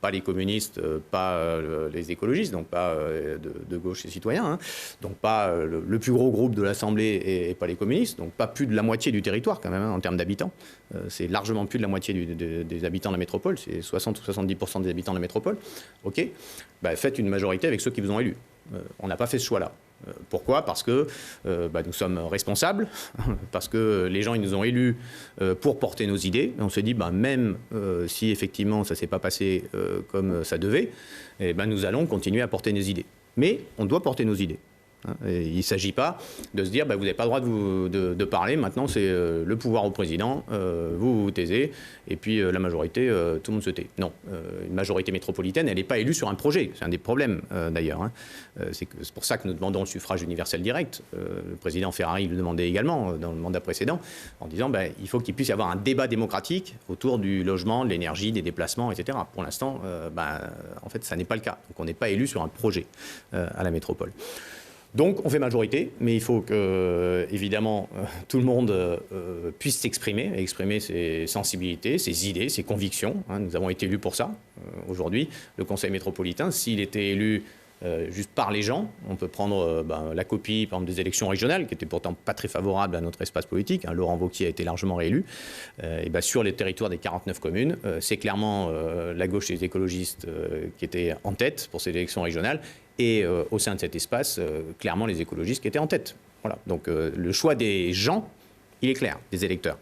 pas les communistes, pas les écologistes, donc pas de gauche et citoyens, hein, donc pas le plus gros groupe de l'Assemblée et pas les communistes, donc pas plus de la moitié du territoire quand même, hein, en termes d'habitants. C'est largement plus de la moitié des habitants de la métropole, c'est 60 ou 70% des habitants de la métropole. Ok, bah, faites une majorité avec ceux qui vous ont élus. On n'a pas fait ce choix-là. Pourquoi ? Parce que nous sommes responsables, parce que les gens ils nous ont élus pour porter nos idées. On se dit, même si effectivement ça ne s'est pas passé comme ça devait, nous allons continuer à porter nos idées. Mais on doit porter nos idées. Il ne s'agit pas de se dire vous n'avez pas le droit de parler, maintenant c'est le pouvoir au président, vous vous taisez, et puis la majorité, tout le monde se tait. Non, une majorité métropolitaine, elle n'est pas élue sur un projet, c'est un des problèmes d'ailleurs. Hein. C'est pour ça que nous demandons le suffrage universel direct. Le président Ferrari le demandait également dans le mandat précédent, en disant il faut qu'il puisse y avoir un débat démocratique autour du logement, de l'énergie, des déplacements, etc. Pour l'instant, en fait, ça n'est pas le cas. Donc on n'est pas élu sur un projet à la métropole. Donc on fait majorité, mais il faut que, évidemment, tout le monde puisse s'exprimer, exprimer ses sensibilités, ses idées, ses convictions. Hein. Nous avons été élus pour ça. Aujourd'hui, le Conseil métropolitain, s'il était élu juste par les gens, on peut prendre la copie, par exemple, des élections régionales, qui n'étaient pourtant pas très favorables à notre espace politique. Hein. Laurent Wauquiez a été largement réélu. Sur les territoires des 49 communes, c'est clairement la gauche et les écologistes qui étaient en tête pour ces élections régionales. Et au sein de cet espace, clairement, les écologistes qui étaient en tête. Voilà. Donc le choix des gens, il est clair, des électeurs.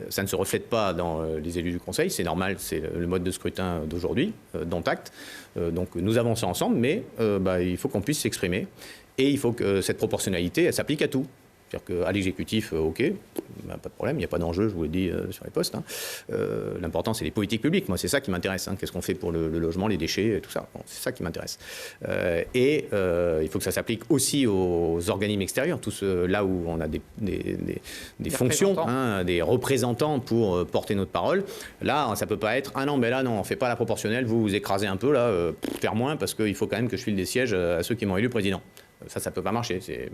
Ça ne se reflète pas dans les élus du Conseil, c'est normal, c'est le mode de scrutin d'aujourd'hui, dont acte. Donc nous avançons ensemble, mais il faut qu'on puisse s'exprimer. Et il faut que cette proportionnalité, elle s'applique à tout. C'est-à-dire qu'à l'exécutif, OK, pas de problème, il n'y a pas d'enjeu, je vous l'ai dit, sur les postes. Hein. L'important, c'est les politiques publiques. Moi, c'est ça qui m'intéresse. Hein. Qu'est-ce qu'on fait pour le logement, les déchets, tout ça. Bon, c'est ça qui m'intéresse. Il faut que ça s'applique aussi aux organismes extérieurs, tous là où on a des fonctions, hein, des représentants pour porter notre parole. Là, ça ne peut pas être, ah non, mais là, non, on ne fait pas la proportionnelle, vous vous écrasez un peu, là, faire moins, parce qu'il faut quand même que je file des sièges à ceux qui m'ont élu président. Ça ne peut pas marcher. C'est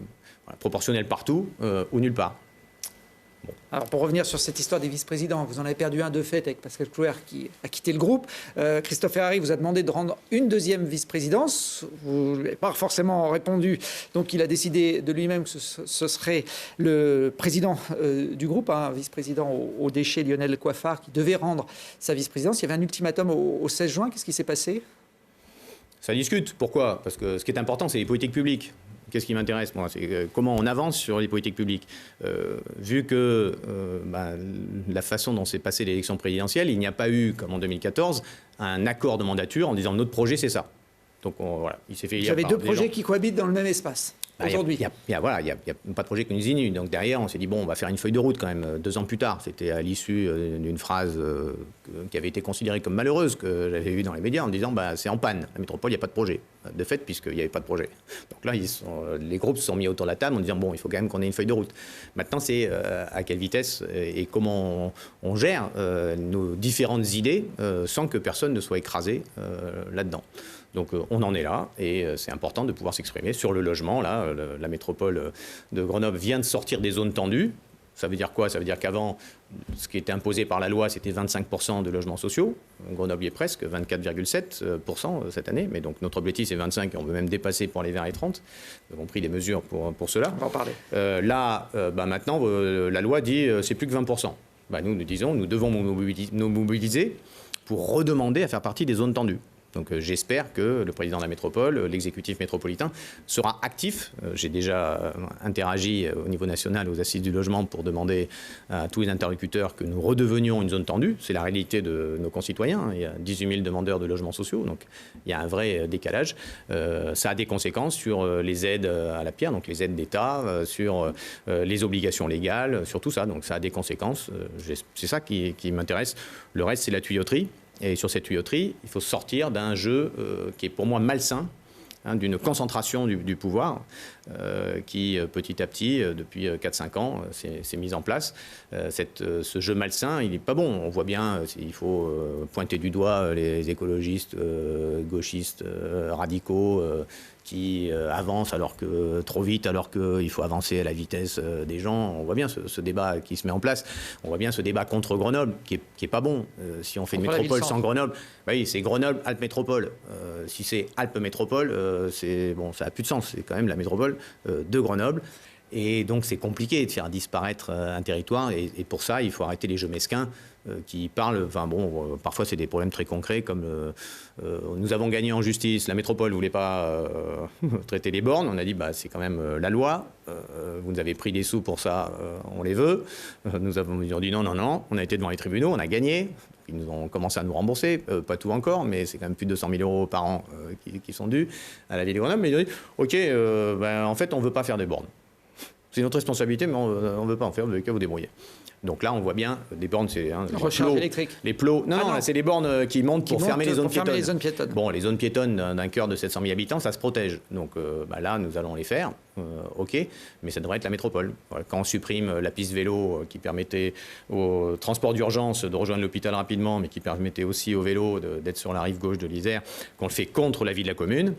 proportionnel partout ou nulle part. Bon. Alors, pour revenir sur cette histoire des vice-présidents, vous en avez perdu un de fait avec Pascal Clouer qui a quitté le groupe. Christophe Ferrari vous a demandé de rendre une deuxième vice-présidence. Vous n'avez pas forcément répondu. Donc, il a décidé de lui-même que ce serait le président du groupe, un vice-président aux déchets, Lionel Coiffard, qui devait rendre sa vice-présidence. Il y avait un ultimatum au 16 juin. Qu'est-ce qui s'est passé ? Ça discute. Pourquoi ? Parce que ce qui est important, c'est les politiques publiques. Qu'est-ce qui m'intéresse, moi ? C'est comment on avance sur les politiques publiques. Vu que la façon dont s'est passée l'élection présidentielle, il n'y a pas eu, comme en 2014, un accord de mandature en disant notre projet, c'est ça. Donc voilà, il s'est fait élire. Vous avez deux projets qui cohabitent dans le même espace. Aujourd'hui. Il n'y a pas de projet que nous unit. Donc derrière, on s'est dit, on va faire une feuille de route quand même, 2 ans plus tard. C'était à l'issue d'une phrase qui avait été considérée comme malheureuse, que j'avais vue dans les médias, en disant, c'est en panne. La métropole, il n'y a pas de projet. De fait, puisqu'il n'y avait pas de projet. Donc là, les groupes se sont mis autour de la table en disant, il faut quand même qu'on ait une feuille de route. Maintenant, c'est à quelle vitesse et comment on gère nos différentes idées sans que personne ne soit écrasé là-dedans. Donc on en est là et c'est important de pouvoir s'exprimer sur le logement. Là, la métropole de Grenoble vient de sortir des zones tendues. Ça veut dire quoi ? Ça veut dire qu'avant, ce qui était imposé par la loi, c'était 25% de logements sociaux. Grenoble y est presque, 24,7% cette année. Mais donc notre objectif, c'est 25% et on veut même dépasser pour aller vers les 30%. Nous avons pris des mesures pour cela. On va en parler. Maintenant, la loi dit c'est plus que 20%. Nous disons, nous devons nous mobiliser pour redemander à faire partie des zones tendues. Donc j'espère que le président de la métropole, l'exécutif métropolitain, sera actif. J'ai déjà interagi au niveau national aux assises du logement pour demander à tous les interlocuteurs que nous redevenions une zone tendue. C'est la réalité de nos concitoyens. Il y a 18 000 demandeurs de logements sociaux, donc il y a un vrai décalage. Ça a des conséquences sur les aides à la pierre, donc les aides d'État, sur les obligations légales, sur tout ça. Donc ça a des conséquences. C'est ça qui m'intéresse. Le reste, c'est la tuyauterie. Et sur cette tuyauterie, il faut sortir d'un jeu qui est pour moi malsain, d'une concentration du pouvoir qui, petit à petit, depuis 4-5 ans, s'est mise en place. Ce jeu malsain, il n'est pas bon. On voit bien, il faut pointer du doigt les écologistes, gauchistes, radicaux, qui avance trop vite, alors qu'il faut avancer à la vitesse des gens. On voit bien ce débat qui se met en place. On voit bien ce débat contre Grenoble, qui est pas bon. Si on fait une métropole sans Grenoble, bah oui, c'est Grenoble, Alpes Métropole. Si c'est Alpes Métropole, ça n'a plus de sens. C'est quand même la métropole de Grenoble. Et donc c'est compliqué de faire disparaître un territoire. Et pour ça, il faut arrêter les jeux mesquins qui parlent. Parfois c'est des problèmes très concrets, comme nous avons gagné en justice. La métropole ne voulait pas traiter les bornes. On a dit c'est quand même la loi. Vous nous avez pris des sous pour ça, on les veut. Nous avons dit non. On a été devant les tribunaux, on a gagné. Ils nous ont commencé à nous rembourser, pas tout encore, mais c'est quand même plus de 200 000 euros par an qui sont dus à la ville de Grenoble. Mais ils ont dit ok, en fait on ne veut pas faire des bornes. C'est notre responsabilité, mais on ne veut pas en faire, vous n'avez qu'à vous débrouiller. Donc là, on voit bien, des bornes, c'est recharge électrique. Les plots. Non, là, c'est les bornes qui montent pour fermer les zones piétonnes. Bon, les zones piétonnes d'un cœur de 700 000 habitants, ça se protège. Donc là, nous allons les faire. OK, mais ça devrait être la métropole. Voilà, quand on supprime la piste vélo qui permettait au transport d'urgence de rejoindre l'hôpital rapidement, mais qui permettait aussi au vélo d'être sur la rive gauche de l'Isère, qu'on le fait contre l'avis de la commune,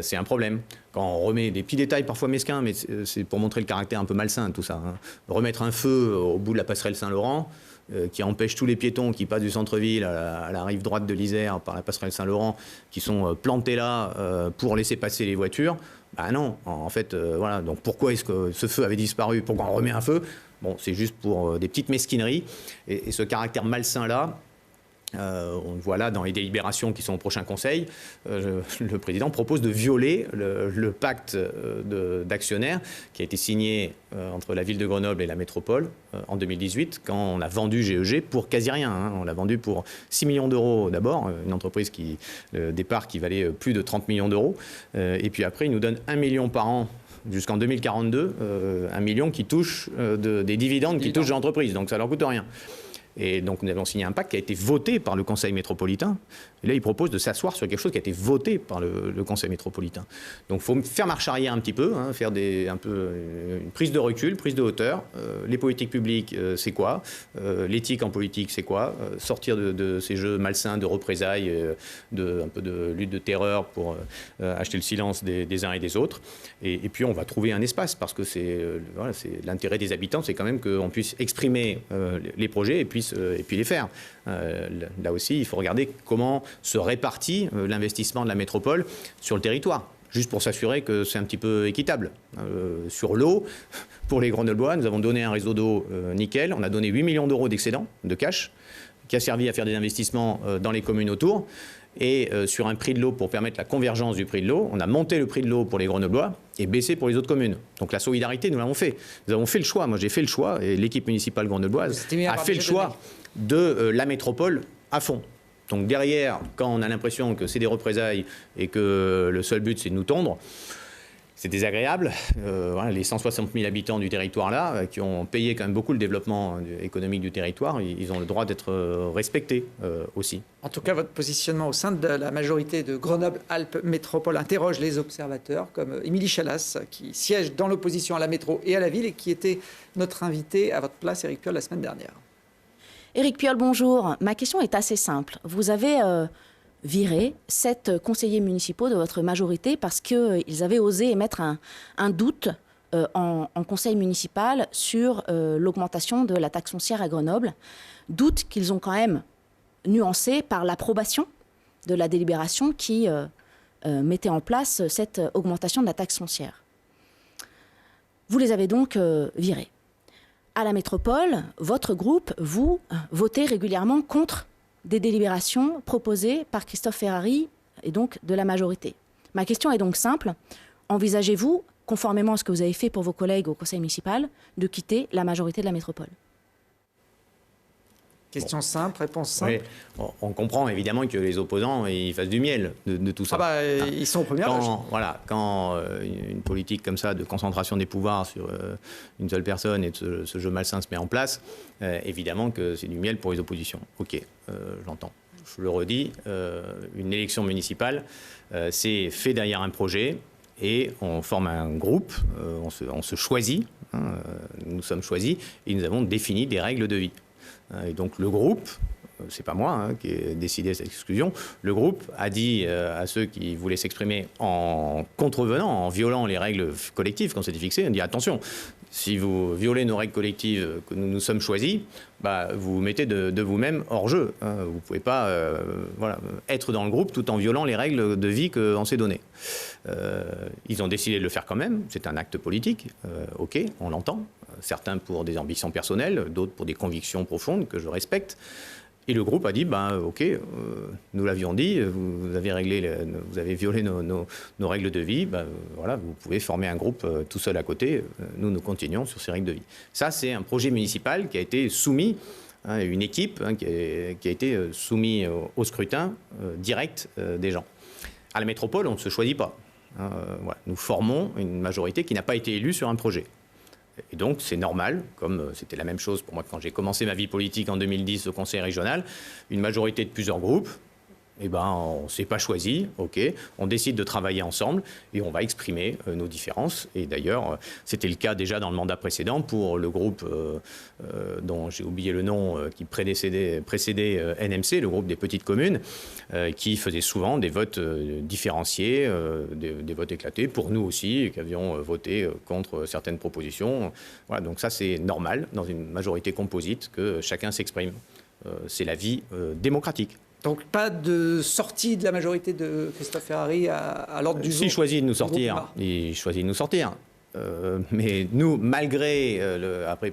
c'est un problème. Quand on remet des petits détails parfois mesquins, mais c'est pour montrer le caractère un peu malsain de tout ça. Remettre un feu au bout de la passerelle Saint-Laurent, qui empêche tous les piétons qui passent du centre-ville à la rive droite de l'Isère par la passerelle Saint-Laurent, qui sont plantés là pour laisser passer les voitures. Non, en fait, voilà. Donc pourquoi est-ce que ce feu avait disparu? Pourquoi on remet un feu? Bon, c'est juste pour des petites mesquineries. Et ce caractère malsain-là, on le voit là dans les délibérations qui sont au prochain conseil, le président propose de violer le pacte d'actionnaires qui a été signé entre la ville de Grenoble et la métropole en 2018, quand on a vendu GEG pour quasi rien. On l'a vendu pour 6 millions d'euros d'abord, une entreprise départ qui valait plus de 30 millions d'euros. Et puis après, il nous donne 1 million par an jusqu'en 2042, 1 million qui touche des dividendes qui touchent l'entreprise. Donc ça ne leur coûte rien. Et donc nous avons signé un pacte qui a été voté par le Conseil métropolitain. Et là, il propose de s'asseoir sur quelque chose qui a été voté par le Conseil métropolitain. Donc il faut faire marche arrière un petit peu, faire une prise de recul, prise de hauteur. Les politiques publiques, c'est quoi? L'éthique en politique, c'est quoi? Sortir de ces jeux malsains de représailles, un peu de lutte de terreur pour acheter le silence des uns et des autres. Et puis on va trouver un espace, parce que c'est l'intérêt des habitants, c'est quand même qu'on puisse exprimer les projets et puis les faire. Là aussi, il faut regarder comment se répartit l'investissement de la métropole sur le territoire, juste pour s'assurer que c'est un petit peu équitable. Sur l'eau, pour les Grenoblois, nous avons donné un réseau d'eau nickel. On a donné 8 millions d'euros d'excédent, de cash, qui a servi à faire des investissements dans les communes autour. Et sur un prix de l'eau pour permettre la convergence du prix de l'eau, on a monté le prix de l'eau pour les Grenoblois et baissé pour les autres communes. Donc la solidarité, nous l'avons fait. Nous avons fait le choix. Moi, j'ai fait le choix, et l'équipe municipale grenobloise a fait le choix de la métropole à fond. Donc derrière, quand on a l'impression que c'est des représailles et que le seul but, c'est de nous tondre, c'est désagréable. Les 160 000 habitants du territoire là, qui ont payé quand même beaucoup le développement économique du territoire, ils ont le droit d'être respectés aussi. En tout cas, votre positionnement au sein de la majorité de Grenoble-Alpes Métropole interroge les observateurs, comme Émilie Chalas, qui siège dans l'opposition à la métro et à la ville et qui était notre invité à votre place, Éric Piolle, la semaine dernière. Éric Piolle, bonjour. Ma question est assez simple. Vous avez viré 7 conseillers municipaux de votre majorité parce qu'ils avaient osé émettre un doute en conseil municipal sur l'augmentation de la taxe foncière à Grenoble. Doute qu'ils ont quand même nuancé par l'approbation de la délibération qui mettait en place cette augmentation de la taxe foncière. Vous les avez donc virés. À la métropole, votre groupe, vous, votez régulièrement contre des délibérations proposées par Christophe Ferrari et donc de la majorité. Ma question est donc simple. Envisagez-vous, conformément à ce que vous avez fait pour vos collègues au conseil municipal, de quitter la majorité de la métropole? Question simple, réponse simple. Oui, on comprend évidemment que les opposants ils fassent du miel de tout ça. Ils sont aux premières loges. Quand une politique comme ça de concentration des pouvoirs sur une seule personne et ce jeu malsain se met en place, évidemment que c'est du miel pour les oppositions. Ok, j'entends. Je le redis, une élection municipale, c'est fait derrière un projet et on forme un groupe, on se choisit, nous sommes choisis et nous avons défini des règles de vie. Et donc le groupe c'est pas moi qui ai décidé cette exclusion, le groupe a dit à ceux qui voulaient s'exprimer en contrevenant, en violant les règles collectives qu'on s'était fixées, on dit attention, si vous violez nos règles collectives que nous nous sommes choisies, vous vous mettez de vous-même hors jeu. Vous ne pouvez pas être dans le groupe tout en violant les règles de vie qu'on s'est données. Ils ont décidé de le faire quand même. C'est un acte politique. OK, on l'entend. Certains pour des ambitions personnelles, d'autres pour des convictions profondes que je respecte. Et le groupe a dit, OK, nous l'avions dit, vous avez violé nos règles de vie, vous pouvez former un groupe tout seul à côté, nous continuons sur ces règles de vie. Ça, c'est un projet municipal qui a été soumis, une équipe qui a été soumise au scrutin direct des gens. À la métropole, on ne se choisit pas. Nous formons une majorité qui n'a pas été élue sur un projet. Et donc, c'est normal, comme c'était la même chose pour moi quand j'ai commencé ma vie politique en 2010 au conseil régional, une majorité de plusieurs groupes, on ne s'est pas choisi, OK, on décide de travailler ensemble et on va exprimer nos différences. Et d'ailleurs, c'était le cas déjà dans le mandat précédent pour le groupe dont j'ai oublié le nom, qui précédait NMC, le groupe des petites communes, qui faisait souvent des votes différenciés, des votes éclatés, pour nous aussi, qui avions voté contre certaines propositions. Voilà, donc ça, c'est normal dans une majorité composite que chacun s'exprime. C'est la vie démocratique. Donc pas de sortie de la majorité de Christophe Ferrari à l'ordre du jour. S'il choisit de nous sortir, il choisit de nous sortir. Mais nous, malgré après,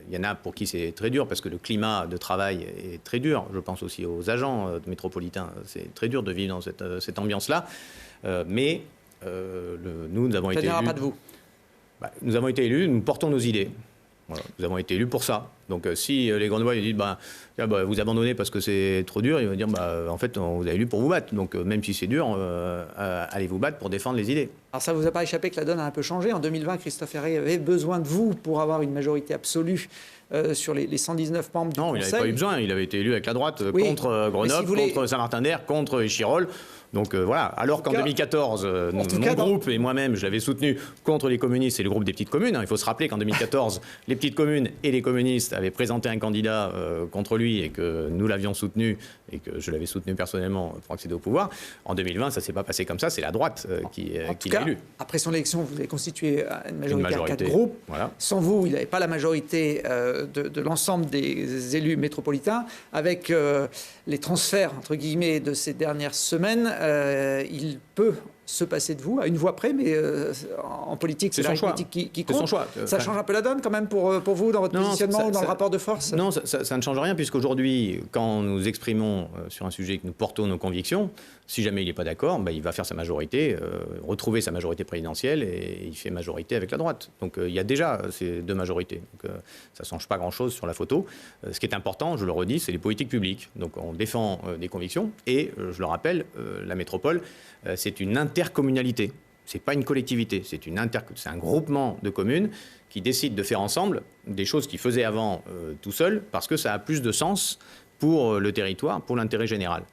il y en a pour qui c'est très dur parce que le climat de travail est très dur. Je pense aussi aux agents métropolitains. C'est très dur de vivre dans cette ambiance-là. Mais nous avons été élus. Ça n'ira pas de vous. Nous avons été élus. Nous portons nos idées. Voilà, nous avons été élus pour ça. Donc si les Grenoblois disent vous abandonnez parce que c'est trop dur, ils vont dire en fait on vous a élu pour vous battre. Donc même si c'est dur, allez vous battre pour défendre les idées. Alors ça ne vous a pas échappé que la donne a un peu changé. En 2020, Christophe Ferrari avait besoin de vous pour avoir une majorité absolue sur les 119 membres du Conseil. Non, il n'avait pas eu besoin. Il avait été élu avec la droite contre Grenoble, contre Saint-Martin-d'Hers, contre Échirolles. Donc voilà, alors qu'en 2014, mon groupe et moi-même, je l'avais soutenu contre les communistes et le groupe des petites communes. Il faut se rappeler qu'en 2014, les petites communes et les communistes avaient présenté un candidat contre lui et que nous l'avions soutenu et que je l'avais soutenu personnellement pour accéder au pouvoir. En 2020, ça ne s'est pas passé comme ça, c'est la droite qui l'a élu. Après son élection, vous avez constitué une majorité à 4 groupes. Voilà. Sans vous, il n'avait pas la majorité de l'ensemble des élus métropolitains. Avec les transferts, entre guillemets, de ces dernières semaines, il peut se passer de vous, à une voix près, mais en politique, c'est la politique qui compte. Son choix. Ça change un peu la donne quand même pour vous dans votre positionnement ou dans le rapport de force? Non, ça ne change rien, puisqu'aujourd'hui, quand nous exprimons sur un sujet que nous portons nos convictions, si jamais il n'est pas d'accord, il va faire sa majorité, retrouver sa majorité présidentielle, et il fait majorité avec la droite. Donc il y a déjà ces deux majorités. Donc ça ne change pas grand-chose sur la photo. Ce qui est important, je le redis, c'est les politiques publiques. Donc on défend des convictions, et je le rappelle, la métropole, c'est une intercommunalité. Ce n'est pas une collectivité, c'est un groupement de communes qui décident de faire ensemble des choses qu'ils faisaient avant tout seuls, parce que ça a plus de sens pour le territoire, pour l'intérêt général.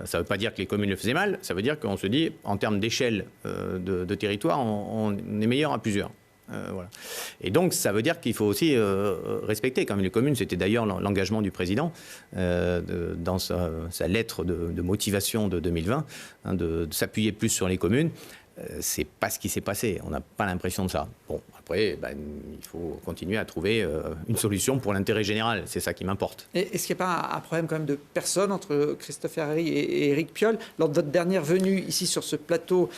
Ça ne veut pas dire que les communes le faisaient mal, ça veut dire qu'on se dit, en termes d'échelle de territoire, on est meilleur à plusieurs. Voilà. Et donc, ça veut dire qu'il faut aussi respecter quand même les communes. C'était d'ailleurs l'engagement du président dans sa lettre de motivation de 2020, de s'appuyer plus sur les communes. C'est pas ce qui s'est passé. On n'a pas l'impression de ça. Bon, après, il faut continuer à trouver une solution pour l'intérêt général. C'est ça qui m'importe. Et est-ce qu'il n'y a pas un problème quand même de personne entre Christophe Ferrari et Éric Piolle? Lors de votre dernière venue ici sur ce plateau,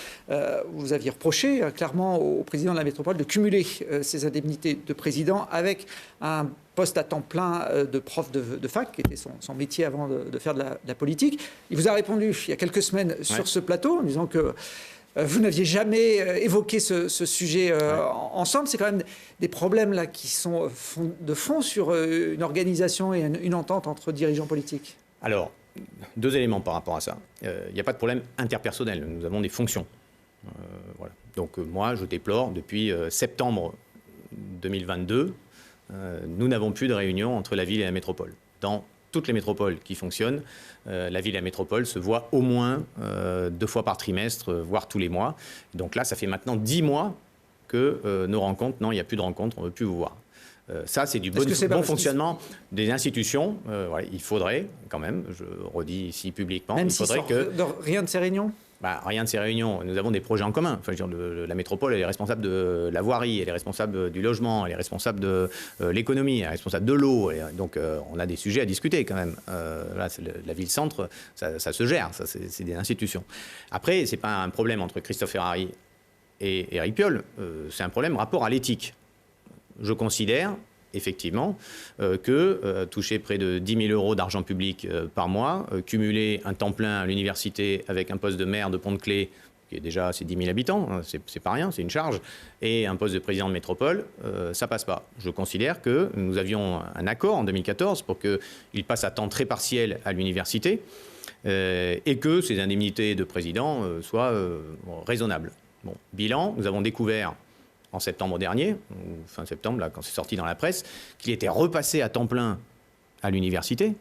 vous aviez reproché clairement au président de la métropole de cumuler ses indemnités de président avec un poste à temps plein de prof de fac, qui était son métier avant de faire de la politique. Il vous a répondu il y a quelques semaines sur ce plateau en disant que vous n'aviez jamais évoqué ce sujet ensemble. C'est quand même des problèmes là qui sont de fond sur une organisation et une entente entre dirigeants politiques. Alors, deux éléments par rapport à ça. Il n'y a pas de problème interpersonnel. Nous avons des fonctions. Voilà. Donc moi, je déplore, depuis septembre 2022, nous n'avons plus de réunion entre la ville et la métropole. Dans toutes les métropoles qui fonctionnent, la ville et la métropole se voient au moins 2 fois par trimestre, voire tous les mois. Donc là, ça fait maintenant 10 mois que nos rencontres, non, il n'y a plus de rencontres, on ne veut plus vous voir. Ça, c'est du bon fonctionnement des institutions. Ouais, il faudrait, quand même, je redis ici publiquement, même il faudrait que... Rien de ces réunions rien de ces réunions. Nous avons des projets en commun. Enfin, je veux dire, la métropole, elle est responsable de la voirie, elle est responsable du logement, elle est responsable de l'économie, elle est responsable de l'eau. Donc, on a des sujets à discuter quand même. Là, la ville-centre, ça se gère. Ça, c'est des institutions. Après, c'est pas un problème entre Christophe Ferrari et Éric Piolle. C'est un problème rapport à l'éthique. Je considère effectivement, toucher près de 10 000 euros d'argent public par mois, cumuler un temps plein à l'université avec un poste de maire de Pont-de-Claix, qui est déjà c'est 10 000 habitants, hein, c'est pas rien, c'est une charge, et un poste de président de métropole, ça passe pas. Je considère que nous avions un accord en 2014 pour qu'il passe à temps très partiel à l'université et que ces indemnités de président soient raisonnables. Bon, bilan, nous avons découvert en septembre dernier, ou fin septembre, là, quand c'est sorti dans la presse, qu'il était repassé à temps plein à l'université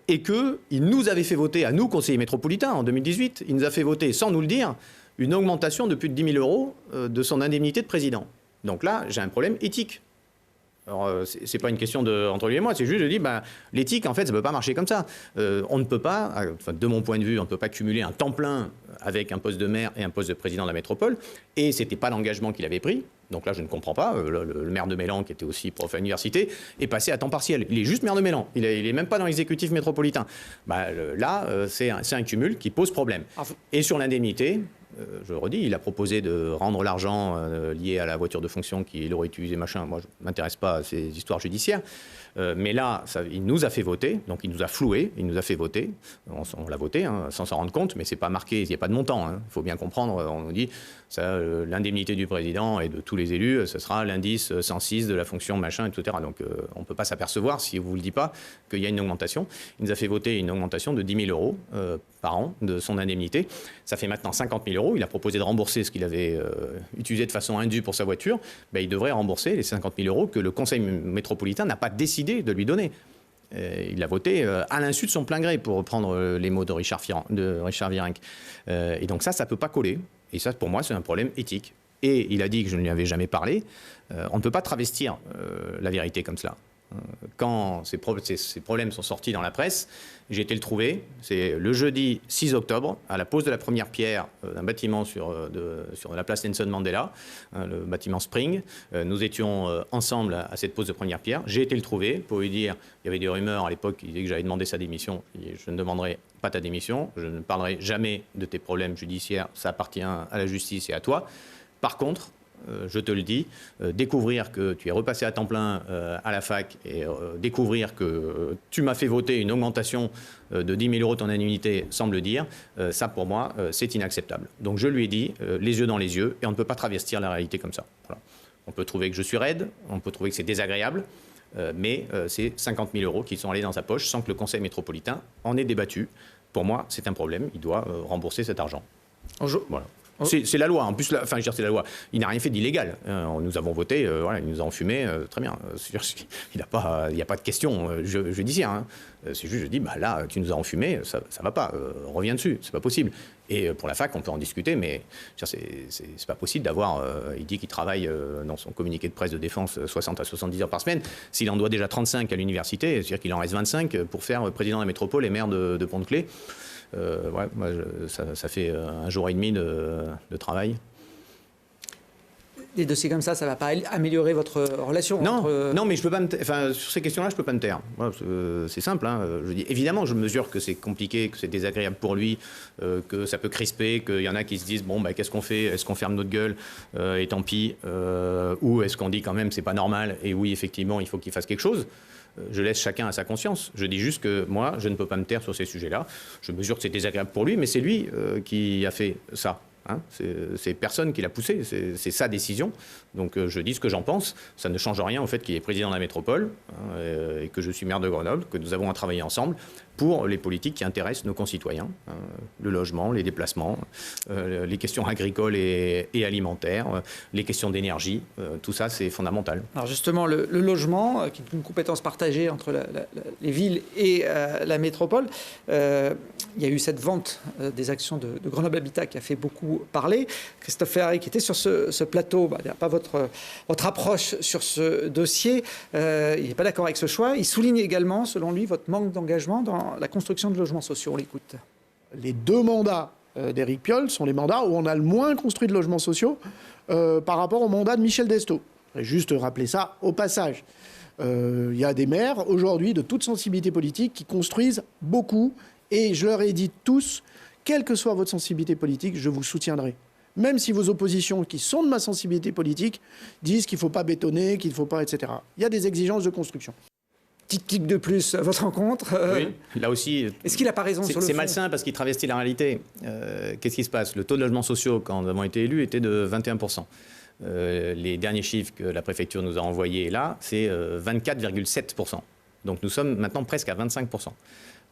et qu'il nous avait fait voter, à nous, conseillers métropolitains, en 2018, il nous a fait voter, sans nous le dire, une augmentation de plus de 10 000 euros de son indemnité de président. Donc là, j'ai un problème éthique. Alors, c'est pas une question entre lui et moi, c'est juste, je dis, l'éthique, en fait, ça peut pas marcher comme ça. On ne peut pas, de mon point de vue, on ne peut pas cumuler un temps plein avec un poste de maire et un poste de président de la métropole, et c'était pas l'engagement qu'il avait pris. Donc là, je ne comprends pas. Le maire de Mélan, qui était aussi prof à l'université, est passé à temps partiel. Il est juste maire de Mélan. Il est même pas dans l'exécutif métropolitain. Là, c'est un cumul qui pose problème. Et sur l'indemnité, je le redis, il a proposé de rendre l'argent lié à la voiture de fonction qu'il aurait utilisé, machin. Moi, je ne m'intéresse pas à ces histoires judiciaires. Mais là, il nous a fait voter, donc il nous a floué, il nous a fait voter. On l'a voté, hein, sans s'en rendre compte, mais c'est pas marqué, il n'y a pas de montant. Il faut bien comprendre, on nous dit, l'indemnité du président et de tous les élus, ce sera l'indice 106 de la fonction, machin, etc. Donc on ne peut pas s'apercevoir, si on ne vous le dit pas, qu'il y a une augmentation. Il nous a fait voter une augmentation de 10 000 euros par an de son indemnité. Ça fait maintenant 50 000 euros. Il a proposé de rembourser ce qu'il avait utilisé de façon indue pour sa voiture. Il devrait rembourser les 50 000 euros que le conseil métropolitain n'a pas décidé de lui donner. Il a voté à l'insu de son plein gré, pour reprendre les mots de Richard Virenque. Et donc ça ne peut pas coller. Et ça, pour moi, c'est un problème éthique. Et il a dit que je ne lui avais jamais parlé. On ne peut pas travestir la vérité comme cela. Quand ces problèmes sont sortis dans la presse, j'ai été le trouver. C'est le jeudi 6 octobre, à la pose de la première pierre d'un bâtiment sur la place Nelson Mandela, le bâtiment Spring. Nous étions ensemble à cette pose de première pierre. J'ai été le trouver pour lui dire, il y avait des rumeurs à l'époque qui disaient que j'avais demandé sa démission. Je ne demanderai pas ta démission, je ne parlerai jamais de tes problèmes judiciaires, ça appartient à la justice et à toi. Par contre, je te le dis, découvrir que tu es repassé à temps plein à la fac et découvrir que tu m'as fait voter une augmentation de 10 000 euros de ton indemnité sans me le dire, ça pour moi, c'est inacceptable. Donc je lui ai dit, les yeux dans les yeux, et on ne peut pas travestir la réalité comme ça. Voilà. On peut trouver que je suis raide, on peut trouver que c'est désagréable, mais c'est 50 000 euros qui sont allés dans sa poche sans que le conseil métropolitain en ait débattu. Pour moi, c'est un problème, il doit rembourser cet argent. Voilà. C'est la loi. En plus, c'est la loi. Il n'a rien fait d'illégal. Nous avons voté, ils nous ont fumé, très bien. Il n'y a pas de question judiciaire. Hein. C'est juste, je dis, là, tu nous as enfumé, ça ne va pas. Reviens dessus, c'est pas possible. Et pour la fac, on peut en discuter, mais c'est pas possible d'avoir. Il dit qu'il travaille dans son communiqué de presse de défense 60 à 70 heures par semaine. S'il en doit déjà 35 à l'université, c'est-à-dire qu'il en reste 25 pour faire président de la métropole et maire de Pont-de-Claix. Ça fait un jour et demi de travail. Des dossiers comme ça ne va pas améliorer votre relation? Non, mais je peux pas sur ces questions-là, je ne peux pas me taire. C'est simple. Hein. Je dis, évidemment, je mesure que c'est compliqué, que c'est désagréable pour lui, que ça peut crisper, qu'il y en a qui se disent, qu'est-ce qu'on fait? Est-ce qu'on ferme notre gueule et tant pis? Ou est-ce qu'on dit quand même, c'est pas normal, et oui, effectivement, il faut qu'il fasse quelque chose? Je laisse chacun à sa conscience. Je dis juste que moi, je ne peux pas me taire sur ces sujets-là. Je mesure que c'est désagréable pour lui, mais c'est lui qui a fait ça. Hein, c'est personne qui l'a poussé, c'est sa décision. Donc je dis ce que j'en pense. Ça ne change rien au fait qu'il est président de la métropole et que je suis maire de Grenoble, que nous avons à travailler ensemble pour les politiques qui intéressent nos concitoyens. Le logement, les déplacements, les questions agricoles et alimentaires, les questions d'énergie, tout ça c'est fondamental. Alors justement, le logement, qui est une compétence partagée entre les villes et la métropole, il y a eu cette vente des actions de Grenoble Habitat qui a fait beaucoup vous parler. Christophe Ferrari, qui était sur ce plateau, il n'a pas votre approche sur ce dossier. Il n'est pas d'accord avec ce choix. Il souligne également, selon lui, votre manque d'engagement dans la construction de logements sociaux. On l'écoute. Les 2 mandats d'Éric Piolle sont les mandats où on a le moins construit de logements sociaux par rapport au mandat de Michel Destot. Je voudrais juste rappeler ça au passage. Il y a des maires aujourd'hui de toute sensibilité politique qui construisent beaucoup, et je leur ai dit tous, quelle que soit votre sensibilité politique, je vous soutiendrai. Même si vos oppositions, qui sont de ma sensibilité politique, disent qu'il ne faut pas bétonner, qu'il ne faut pas, etc. Il y a des exigences de construction. Petit clip de plus à votre rencontre. Oui, là aussi. Est-ce qu'il n'a pas raison sur le fond ? C'est malsain parce qu'il travestit la réalité. Qu'est-ce qui se passe ? Le taux de logements sociaux, quand nous avons été élus, était de 21%. Les derniers chiffres que la préfecture nous a envoyés là, c'est 24,7%. Donc nous sommes maintenant presque à 25%.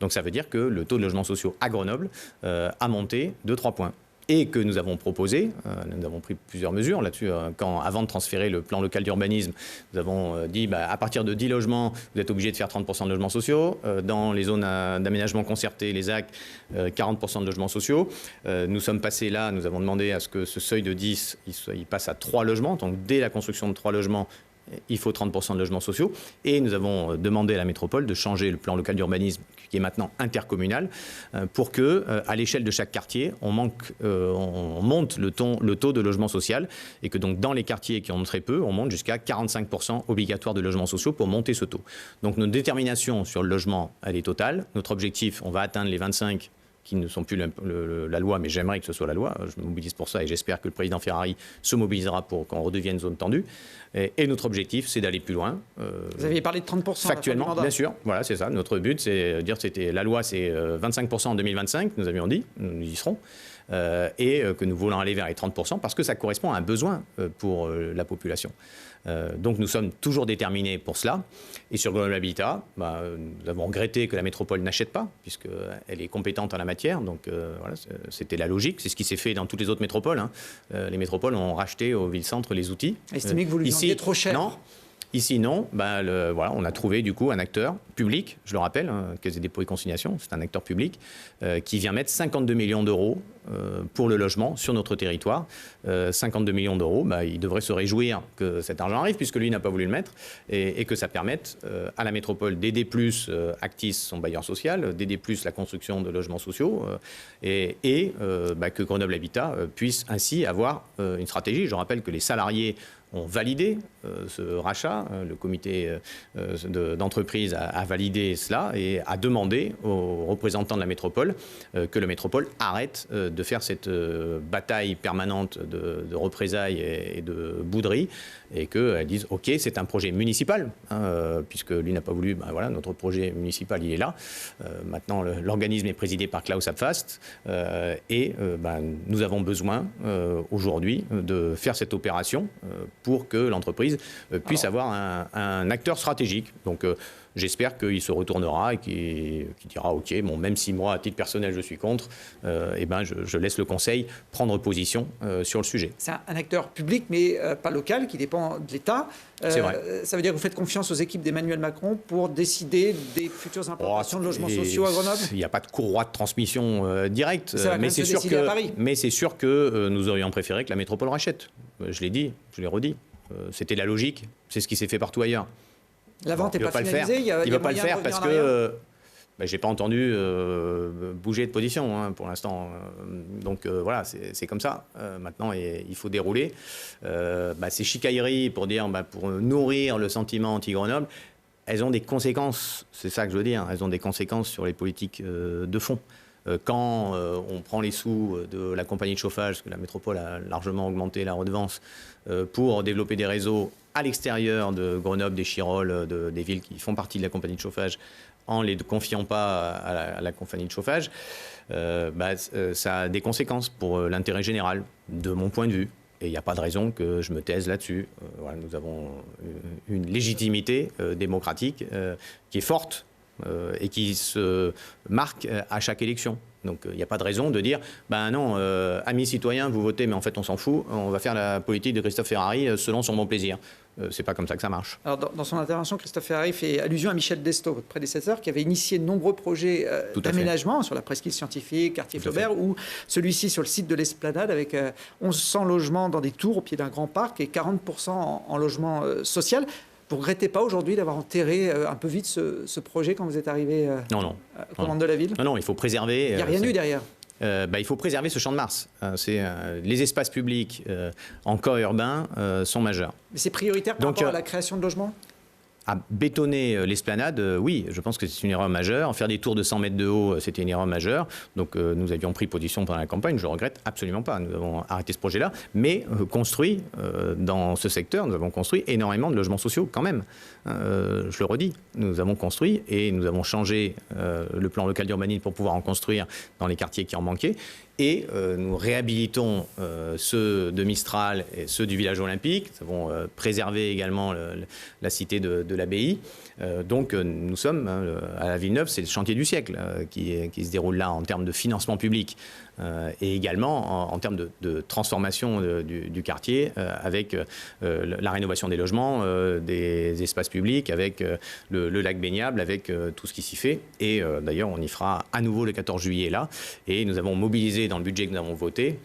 Donc ça veut dire que le taux de logements sociaux à Grenoble a monté de 3 points. Et que nous avons proposé, nous avons pris plusieurs mesures là-dessus, avant de transférer le plan local d'urbanisme, nous avons dit à partir de 10 logements, vous êtes obligé de faire 30% de logements sociaux. Dans les zones d'aménagement concerté, les ZAC, 40% de logements sociaux. Nous sommes passés là, nous avons demandé à ce que ce seuil de 10, il passe à 3 logements. Donc dès la construction de 3 logements, il faut 30% de logements sociaux. Et nous avons demandé à la métropole de changer le plan local d'urbanisme, qui est maintenant intercommunal, pour que, à l'échelle de chaque quartier, on monte le taux de logement social, et que donc dans les quartiers qui en ont très peu, on monte jusqu'à 45% obligatoire de logements sociaux pour monter ce taux. Donc notre détermination sur le logement, elle est totale. Notre objectif, on va atteindre les 25 qui ne sont plus la loi, mais j'aimerais que ce soit la loi. Je me mobilise pour ça et j'espère que le président Ferrari se mobilisera pour qu'on redevienne zone tendue. Et notre objectif, c'est d'aller plus loin. Vous aviez parlé de 30% factuellement, bien sûr. Voilà, c'est ça. Notre but, c'est de dire que la loi, c'est 25% en 2025, nous avions dit, nous y serons. Et que nous voulons aller vers les 30% parce que ça correspond à un besoin pour la population. Donc nous sommes toujours déterminés pour cela. Et sur Grenoble Habitat, nous avons regretté que la métropole n'achète pas, puisqu'elle est compétente en la matière. Donc voilà, c'était la logique. C'est ce qui s'est fait dans toutes les autres métropoles. Les métropoles ont racheté aux villes-centres les outils. Estimez que vous lui vendiez trop cher. Non. Ici, non. Voilà, on a trouvé du coup un acteur public, je le rappelle, Caisse des dépôts et consignations, c'est un acteur public, qui vient mettre 52 millions d'euros pour le logement sur notre territoire. 52 millions d'euros, il devrait se réjouir que cet argent arrive, puisque lui n'a pas voulu le mettre, et que ça permette à la métropole d'aider plus Actis, son bailleur social, d'aider plus la construction de logements sociaux, et que Grenoble Habitat puisse ainsi avoir une stratégie. Je rappelle que les salariés ont validé ce rachat. Le comité d'entreprise a validé cela et a demandé aux représentants de la métropole que la métropole arrête de faire cette bataille permanente de représailles et de bouderie, et qu'elle dise « Ok, c'est un projet municipal, puisque lui n'a pas voulu, voilà, notre projet municipal, il est là. Maintenant, l'organisme est présidé par Klaus Abfast, et nous avons besoin aujourd'hui de faire cette opération pour que l'entreprise puisse avoir un acteur stratégique. Donc j'espère qu'il se retournera et qu'il dira ok, bon, même si moi, à titre personnel, je suis contre, je laisse le Conseil prendre position sur le sujet. C'est un acteur public, mais pas local, qui dépend de l'État. C'est vrai. Ça veut dire que vous faites confiance aux équipes d'Emmanuel Macron pour décider des futures implantations de logements sociaux à Grenoble ? Il n'y a pas de courroie de transmission directe, mais c'est sûr que nous aurions préféré que la métropole rachète. Je l'ai dit, je l'ai redit. C'était la logique, c'est ce qui s'est fait partout ailleurs. La vente n'est pas finalisée, il ne va pas le faire parce que je n'ai pas entendu bouger de position pour l'instant. Donc voilà, c'est comme ça. Maintenant, il faut dérouler. Ces chicailleries pour nourrir le sentiment anti-Grenoble, elles ont des conséquences, c'est ça que je veux dire, elles ont des conséquences sur les politiques de fond. Quand on prend les sous de la compagnie de chauffage, parce que la métropole a largement augmenté la redevance, pour développer des réseaux à l'extérieur de Grenoble, des Chirolles, des villes qui font partie de la compagnie de chauffage, en ne les confiant pas à la compagnie de chauffage, ça a des conséquences pour l'intérêt général, de mon point de vue. Et il n'y a pas de raison que je me taise là-dessus. Voilà, nous avons une légitimité démocratique qui est forte. et qui se marque à chaque élection. Donc il n'y a pas de raison de dire ben non, amis citoyens, vous votez, mais en fait on s'en fout, on va faire la politique de Christophe Ferrari selon son bon plaisir. C'est pas comme ça que ça marche. Alors dans son intervention, Christophe Ferrari fait allusion à Michel Destau, votre prédécesseur, qui avait initié de nombreux projets d'aménagement sur la presqu'île scientifique, quartier Flaubert, ou celui-ci sur le site de l'Esplanade avec 1100 logements dans des tours au pied d'un grand parc et 40% en logement social. Vous ne regrettez pas aujourd'hui d'avoir enterré un peu vite ce projet quand vous êtes arrivé aux commandes de la ville? Non, il faut préserver. Il n'y a rien eu derrière. Il faut préserver ce champ de Mars. Les espaces publics en corps urbain sont majeurs. Mais c'est prioritaire par rapport à la création de logements? À bétonner l'esplanade, oui, je pense que c'est une erreur majeure. Faire des tours de 100 mètres de haut, c'était une erreur majeure. Donc nous avions pris position pendant la campagne, je ne regrette absolument pas. Nous avons arrêté ce projet-là, mais construit dans ce secteur, nous avons construit énormément de logements sociaux quand même. Je le redis, nous avons construit et nous avons changé le plan local d'urbanisme pour pouvoir en construire dans les quartiers qui en manquaient. Et nous réhabilitons ceux de Mistral et ceux du village olympique. Nous avons préservé également la cité de l'abbaye. Donc nous sommes à la Villeneuve, c'est le chantier du siècle qui se déroule là en termes de financement public. Et également en termes de transformation du quartier avec la rénovation des logements, des espaces publics, avec le lac baignable, avec tout ce qui s'y fait. Et d'ailleurs, on y fera à nouveau le 14 juillet là. Et nous avons mobilisé dans le budget que nous avons voté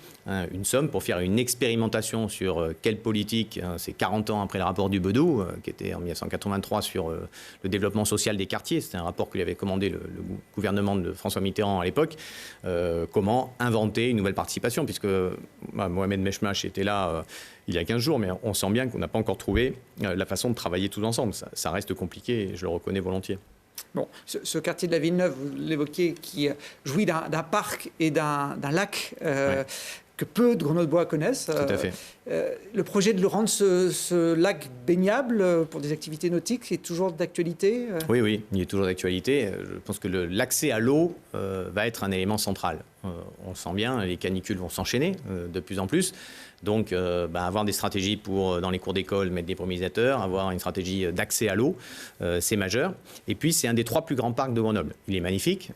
une somme pour faire une expérimentation sur quelle politique, c'est 40 ans après le rapport du Bedou, qui était en 1983 sur le développement social des quartiers. C'était un rapport que lui avait commandé le gouvernement de François Mitterrand à l'époque. Comment inventer une nouvelle participation, puisque Mohamed Mechmach était là il y a 15 jours, mais on sent bien qu'on n'a pas encore trouvé la façon de travailler tous ensemble. Ça reste compliqué, et je le reconnais volontiers. Bon, ce quartier de la Villeneuve, vous l'évoquiez, qui jouit d'un parc et d'un lac que peu de Grenoblois connaissent. Tout à fait. Le projet de le rendre ce lac baignable pour des activités nautiques est toujours d'actualité? Oui, il est toujours d'actualité. Je pense que l'accès à l'eau va être un élément central. On sent bien, les canicules vont s'enchaîner de plus en plus. Donc, avoir des stratégies pour, dans les cours d'école, mettre des brumisateurs, avoir une stratégie d'accès à l'eau, c'est majeur. Et puis, c'est un des 3 plus grands parcs de Grenoble. Il est magnifique,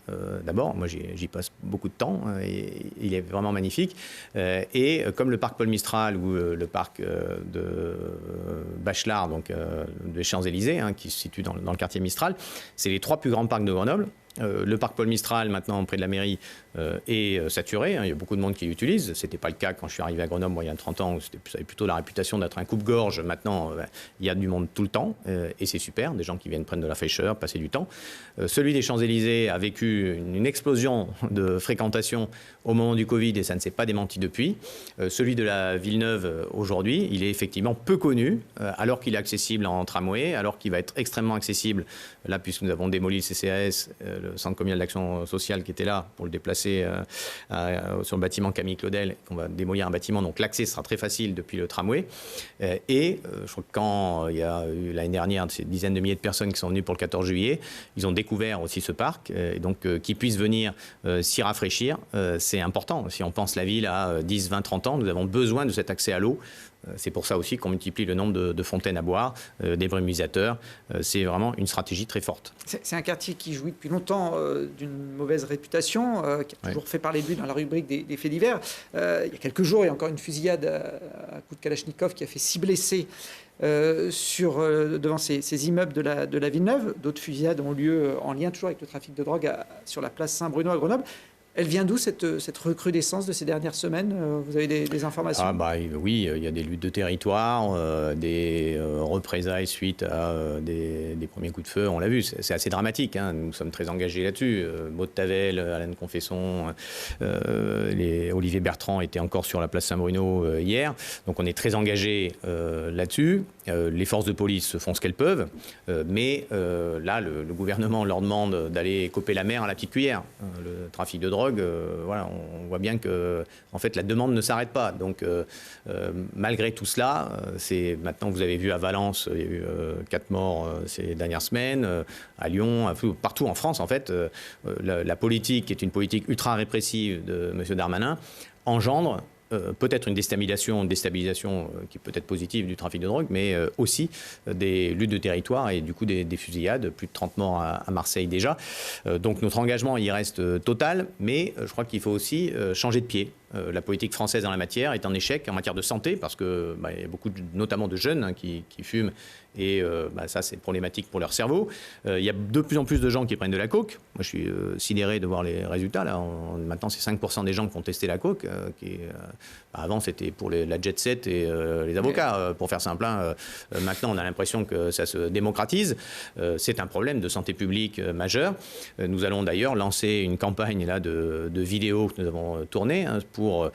d'abord. Moi, j'y passe beaucoup de temps. Et il est vraiment magnifique. Et comme le parc Paul Mistral ou le parc de Bachelard, donc des Champs-Élysées, qui se situe dans le quartier Mistral, c'est les 3 plus grands parcs de Grenoble. Le parc Paul Mistral, maintenant près de la mairie, est saturé. Il y a beaucoup de monde qui l'utilise. Ce n'était pas le cas quand je suis arrivé à Grenoble, moi, il y a 30 ans, où ça avait plutôt la réputation d'être un coupe-gorge. Maintenant, il y a du monde tout le temps, et c'est super. Des gens qui viennent prendre de la fraîcheur, passer du temps. Celui des Champs-Élysées a vécu une explosion de fréquentation au moment du Covid, et ça ne s'est pas démenti depuis. Celui de la Villeneuve, aujourd'hui, il est effectivement peu connu, alors qu'il est accessible en tramway, alors qu'il va être extrêmement accessible, là, puisque nous avons démoli le CCAS, le centre communal d'action sociale qui était là pour le déplacer sur le bâtiment Camille Claudel, qu'on va démolir un bâtiment, donc l'accès sera très facile depuis le tramway. Et je crois que quand il y a eu l'année dernière ces dizaines de milliers de personnes qui sont venues pour le 14 juillet, ils ont découvert aussi ce parc, et donc qu'ils puissent venir s'y rafraîchir, c'est important. Si on pense la ville à 10, 20, 30 ans, nous avons besoin de cet accès à l'eau. C'est pour ça aussi qu'on multiplie le nombre de fontaines à boire, des brumisateurs. C'est vraiment une stratégie très forte. C'est un quartier qui jouit depuis longtemps d'une mauvaise réputation, qui a toujours fait parler de lui dans la rubrique des faits divers. Il y a quelques jours, il y a encore une fusillade à coup de Kalachnikov qui a fait 6 blessés devant ces immeubles de la Villeneuve. D'autres fusillades ont lieu en lien toujours avec le trafic de drogue sur la place Saint-Bruno à Grenoble. Elle vient d'où cette recrudescence de ces dernières semaines? Vous avez des informations? Oui, il y a des luttes de territoire, des représailles suite à des premiers coups de feu. On l'a vu, c'est assez dramatique. Nous sommes très engagés là-dessus. Maud Tavel, Alain Confesson, Olivier Bertrand étaient encore sur la place Saint-Bruno hier. Donc on est très engagés là-dessus. Les forces de police font ce qu'elles peuvent. Mais là, le gouvernement leur demande d'aller couper la mer à la petite cuillère. Le trafic de drogue, on voit bien que en fait, la demande ne s'arrête pas. Donc, malgré tout cela, maintenant, vous avez vu à Valence, il y a eu 4 morts ces dernières semaines, à Lyon, partout en France, en fait. La politique, qui est une politique ultra répressive de M. Darmanin, engendre peut-être une déstabilisation qui peut être positive du trafic de drogue, mais aussi des luttes de territoire et du coup des fusillades, plus de 30 morts à Marseille déjà. Donc notre engagement, il reste total, mais je crois qu'il faut aussi changer de pied. La politique française en la matière est en échec en matière de santé parce que il y a beaucoup, notamment de jeunes qui fument et ça c'est problématique pour leur cerveau. Il y a de plus en plus de gens qui prennent de la coke. Moi je suis sidéré de voir les résultats. Là, maintenant c'est 5% des gens qui ont testé la coke. Avant c'était pour la jet set et les avocats, pour faire simple. Maintenant on a l'impression que ça se démocratise. C'est un problème de santé publique majeur. Nous allons d'ailleurs lancer une campagne là, de vidéos que nous avons tournées pour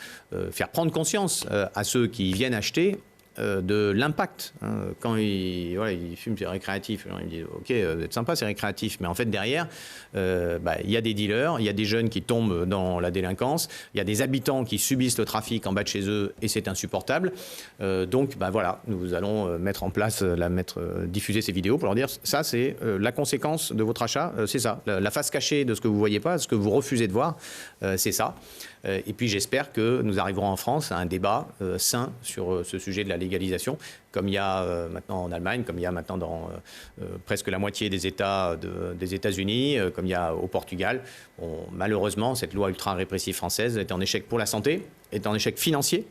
faire prendre conscience à ceux qui viennent acheter de l'impact. Quand ils fument, c'est récréatif. Ils disent ok, vous êtes sympa, c'est récréatif, mais en fait derrière, il y a des dealers, il y a des jeunes qui tombent dans la délinquance, il y a des habitants qui subissent le trafic en bas de chez eux et c'est insupportable. Donc voilà, nous allons mettre en place, diffuser ces vidéos pour leur dire ça c'est la conséquence de votre achat, c'est ça, la face cachée de ce que vous voyez pas, ce que vous refusez de voir, c'est ça. Et puis j'espère que nous arriverons en France à un débat sain sur ce sujet de la légalisation, comme il y a maintenant en Allemagne, comme il y a maintenant dans presque la moitié des États des États-Unis, comme il y a au Portugal. Bon, malheureusement, cette loi ultra-répressive française est en échec pour la santé, est en échec financier.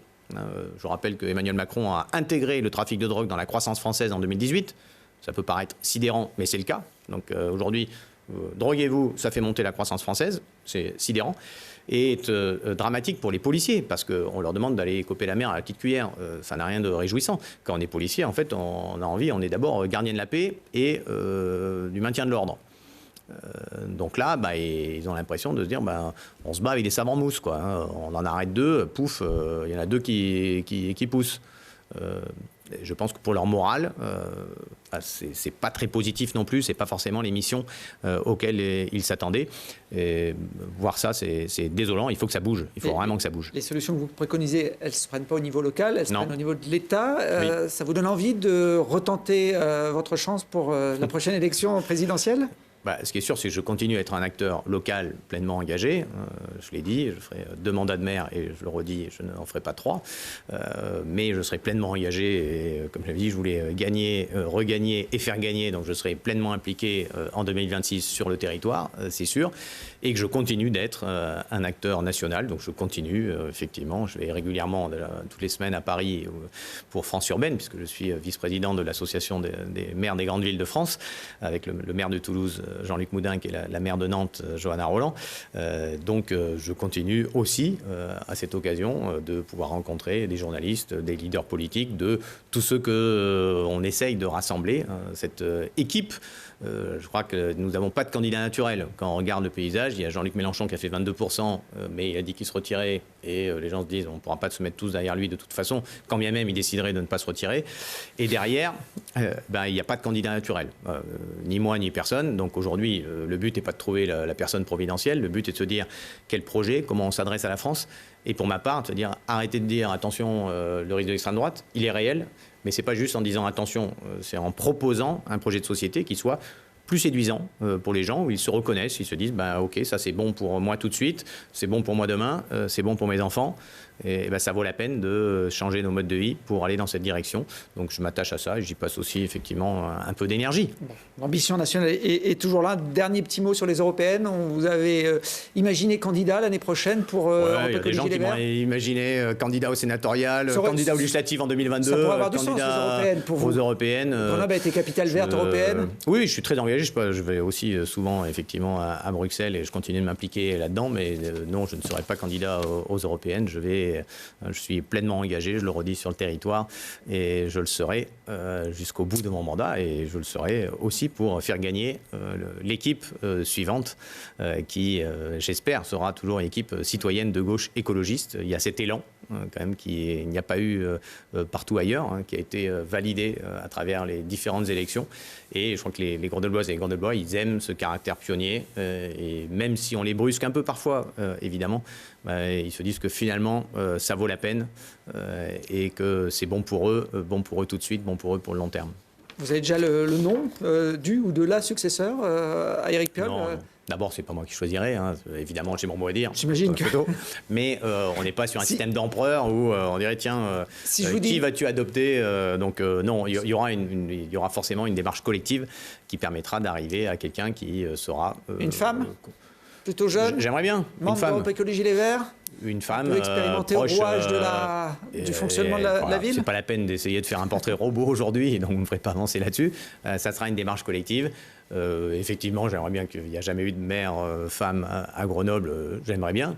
Je rappelle que Emmanuel Macron a intégré le trafic de drogue dans la croissance française en 2018. Ça peut paraître sidérant, mais c'est le cas. Donc aujourd'hui, droguez-vous, ça fait monter la croissance française, c'est sidérant. Et est dramatique pour les policiers, parce qu'on leur demande d'aller couper la mer à la petite cuillère. Ça n'a rien de réjouissant. Quand on est policier, en fait, on a envie, on est d'abord gardien de la paix et du maintien de l'ordre. Donc là, ils ont l'impression de se dire, on se bat avec des sabres en mousse, quoi. On en arrête deux, pouf, il y en a deux qui poussent. Je pense que pour leur morale, c'est pas très positif non plus, c'est pas forcément les missions auxquelles ils s'attendaient. Et voir ça, c'est désolant, il faut que ça bouge, il faut vraiment que ça bouge. Les solutions que vous préconisez, elles ne se prennent pas au niveau local, elles se prennent au niveau de l'État. Oui. Ça vous donne envie de retenter votre chance pour la prochaine élection présidentielle ? Ce qui est sûr, c'est que je continue à être un acteur local pleinement engagé. Je l'ai dit, je ferai 2 mandats de maire et je le redis, je n'en ferai pas 3. Mais je serai pleinement engagé et comme je l'avais dit, je voulais gagner, regagner et faire gagner. Donc je serai pleinement impliqué en 2026 sur le territoire, c'est sûr. Et que je continue d'être un acteur national. Donc je continue, effectivement, je vais régulièrement, toutes les semaines à Paris pour France Urbaine, puisque je suis vice-président de l'association des maires des grandes villes de France, avec le maire de Toulouse, Jean-Luc Moudin, qui est la maire de Nantes, Johanna Roland. Donc je continue aussi, à cette occasion, de pouvoir rencontrer des journalistes, des leaders politiques, de tous ceux qu'on essaye de rassembler, cette équipe. Je crois que nous n'avons pas de candidat naturel. Quand on regarde le paysage, il y a Jean-Luc Mélenchon qui a fait 22%, mais il a dit qu'il se retirait. Et les gens se disent on ne pourra pas se mettre tous derrière lui de toute façon, quand bien même il déciderait de ne pas se retirer. Et derrière, il n'y a pas de candidat naturel. Ni moi, ni personne. Donc aujourd'hui, le but n'est pas de trouver la personne providentielle. Le but est de se dire quel projet, comment on s'adresse à la France. Et pour ma part, de se dire arrêtez de dire attention, le risque de l'extrême droite, il est réel. Mais ce n'est pas juste en disant attention, c'est en proposant un projet de société qui soit plus séduisant pour les gens, où ils se reconnaissent, ils se disent ok, ça c'est bon pour moi tout de suite, c'est bon pour moi demain, c'est bon pour mes enfants, et ça vaut la peine de changer nos modes de vie pour aller dans cette direction. Donc je m'attache à ça et j'y passe aussi effectivement un peu d'énergie. L'ambition nationale est toujours là. Dernier petit mot sur les européennes. Vous avez imaginé candidat l'année prochaine pour il y a des gens qui m'ont imaginé candidat au sénatorial, candidat aux législatives en 2022. Ça pourrait avoir du sens, les européennes, pour vous. Aux européennes. Grenoble a été capitale verte européenne. Oui, je suis très engagé. Je vais aussi souvent effectivement à Bruxelles et je continue de m'impliquer là-dedans. Mais non, je ne serai pas candidat aux européennes. Je suis pleinement engagé, je le redis, sur le territoire et je le serai jusqu'au bout de mon mandat et je le serai aussi pour faire gagner l'équipe suivante qui, j'espère, sera toujours une équipe citoyenne de gauche écologiste. Il y a cet élan quand même qu'il n'y a pas eu partout ailleurs, qui a été validé à travers les différentes élections. Et je crois que les Grenobloises et les Grenoblois, ils aiment ce caractère pionnier. Et même si on les brusque un peu parfois, évidemment, ils se disent que finalement, ça vaut la peine et que c'est bon pour eux tout de suite, bon pour eux pour le long terme. Vous avez déjà le nom du ou de la successeur à Éric Piolle? D'abord, c'est pas moi qui choisirai. Hein. Évidemment, j'ai mon mot à dire. J'imagine que. Mais on n'est pas sur un système d'empereur où on dirait tiens, qui vas-tu adopter non, il y aura forcément une démarche collective qui permettra d'arriver à quelqu'un qui sera. Une femme plutôt jeune. J'aimerais bien. Membre de l'Europe Écologie Les Verts. Une femme expérimentée proche, au rouage du fonctionnement de la ville. C'est pas la peine d'essayer de faire un portrait robot aujourd'hui, donc vous ne ferez pas avancer là-dessus. Ça sera une démarche collective. Effectivement, j'aimerais bien qu'il n'y a jamais eu de maire femme à Grenoble. J'aimerais bien,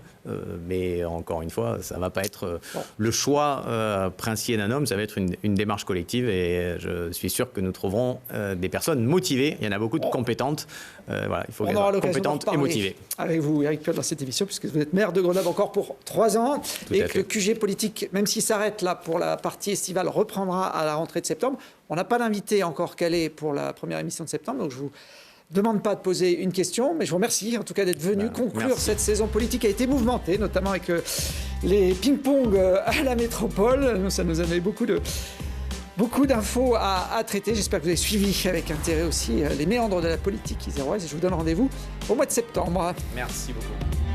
mais encore une fois, ça ne va pas être le choix princier d'un homme. Ça va être une démarche collective, et je suis sûr que nous trouverons des personnes motivées. Il y en a beaucoup de compétentes. Voilà, il faut qu'elles soient compétentes et motivées. Avec vous, Éric Piolle, dans cette émission, puisque vous êtes maire de Grenoble encore pour 3 ans, et que le QG politique, même s'il s'arrête là pour la partie estivale, reprendra à la rentrée de septembre. On n'a pas d'invité encore calé pour la première émission de septembre, donc je vous demande pas de poser une question, mais je vous remercie en tout cas d'être venu conclure cette saison politique qui a été mouvementée, notamment avec les ping-pong à la métropole. Ça nous a donné beaucoup d'infos à traiter. J'espère que vous avez suivi avec intérêt aussi les méandres de la politique iséroise, et je vous donne rendez-vous au mois de septembre. Merci beaucoup.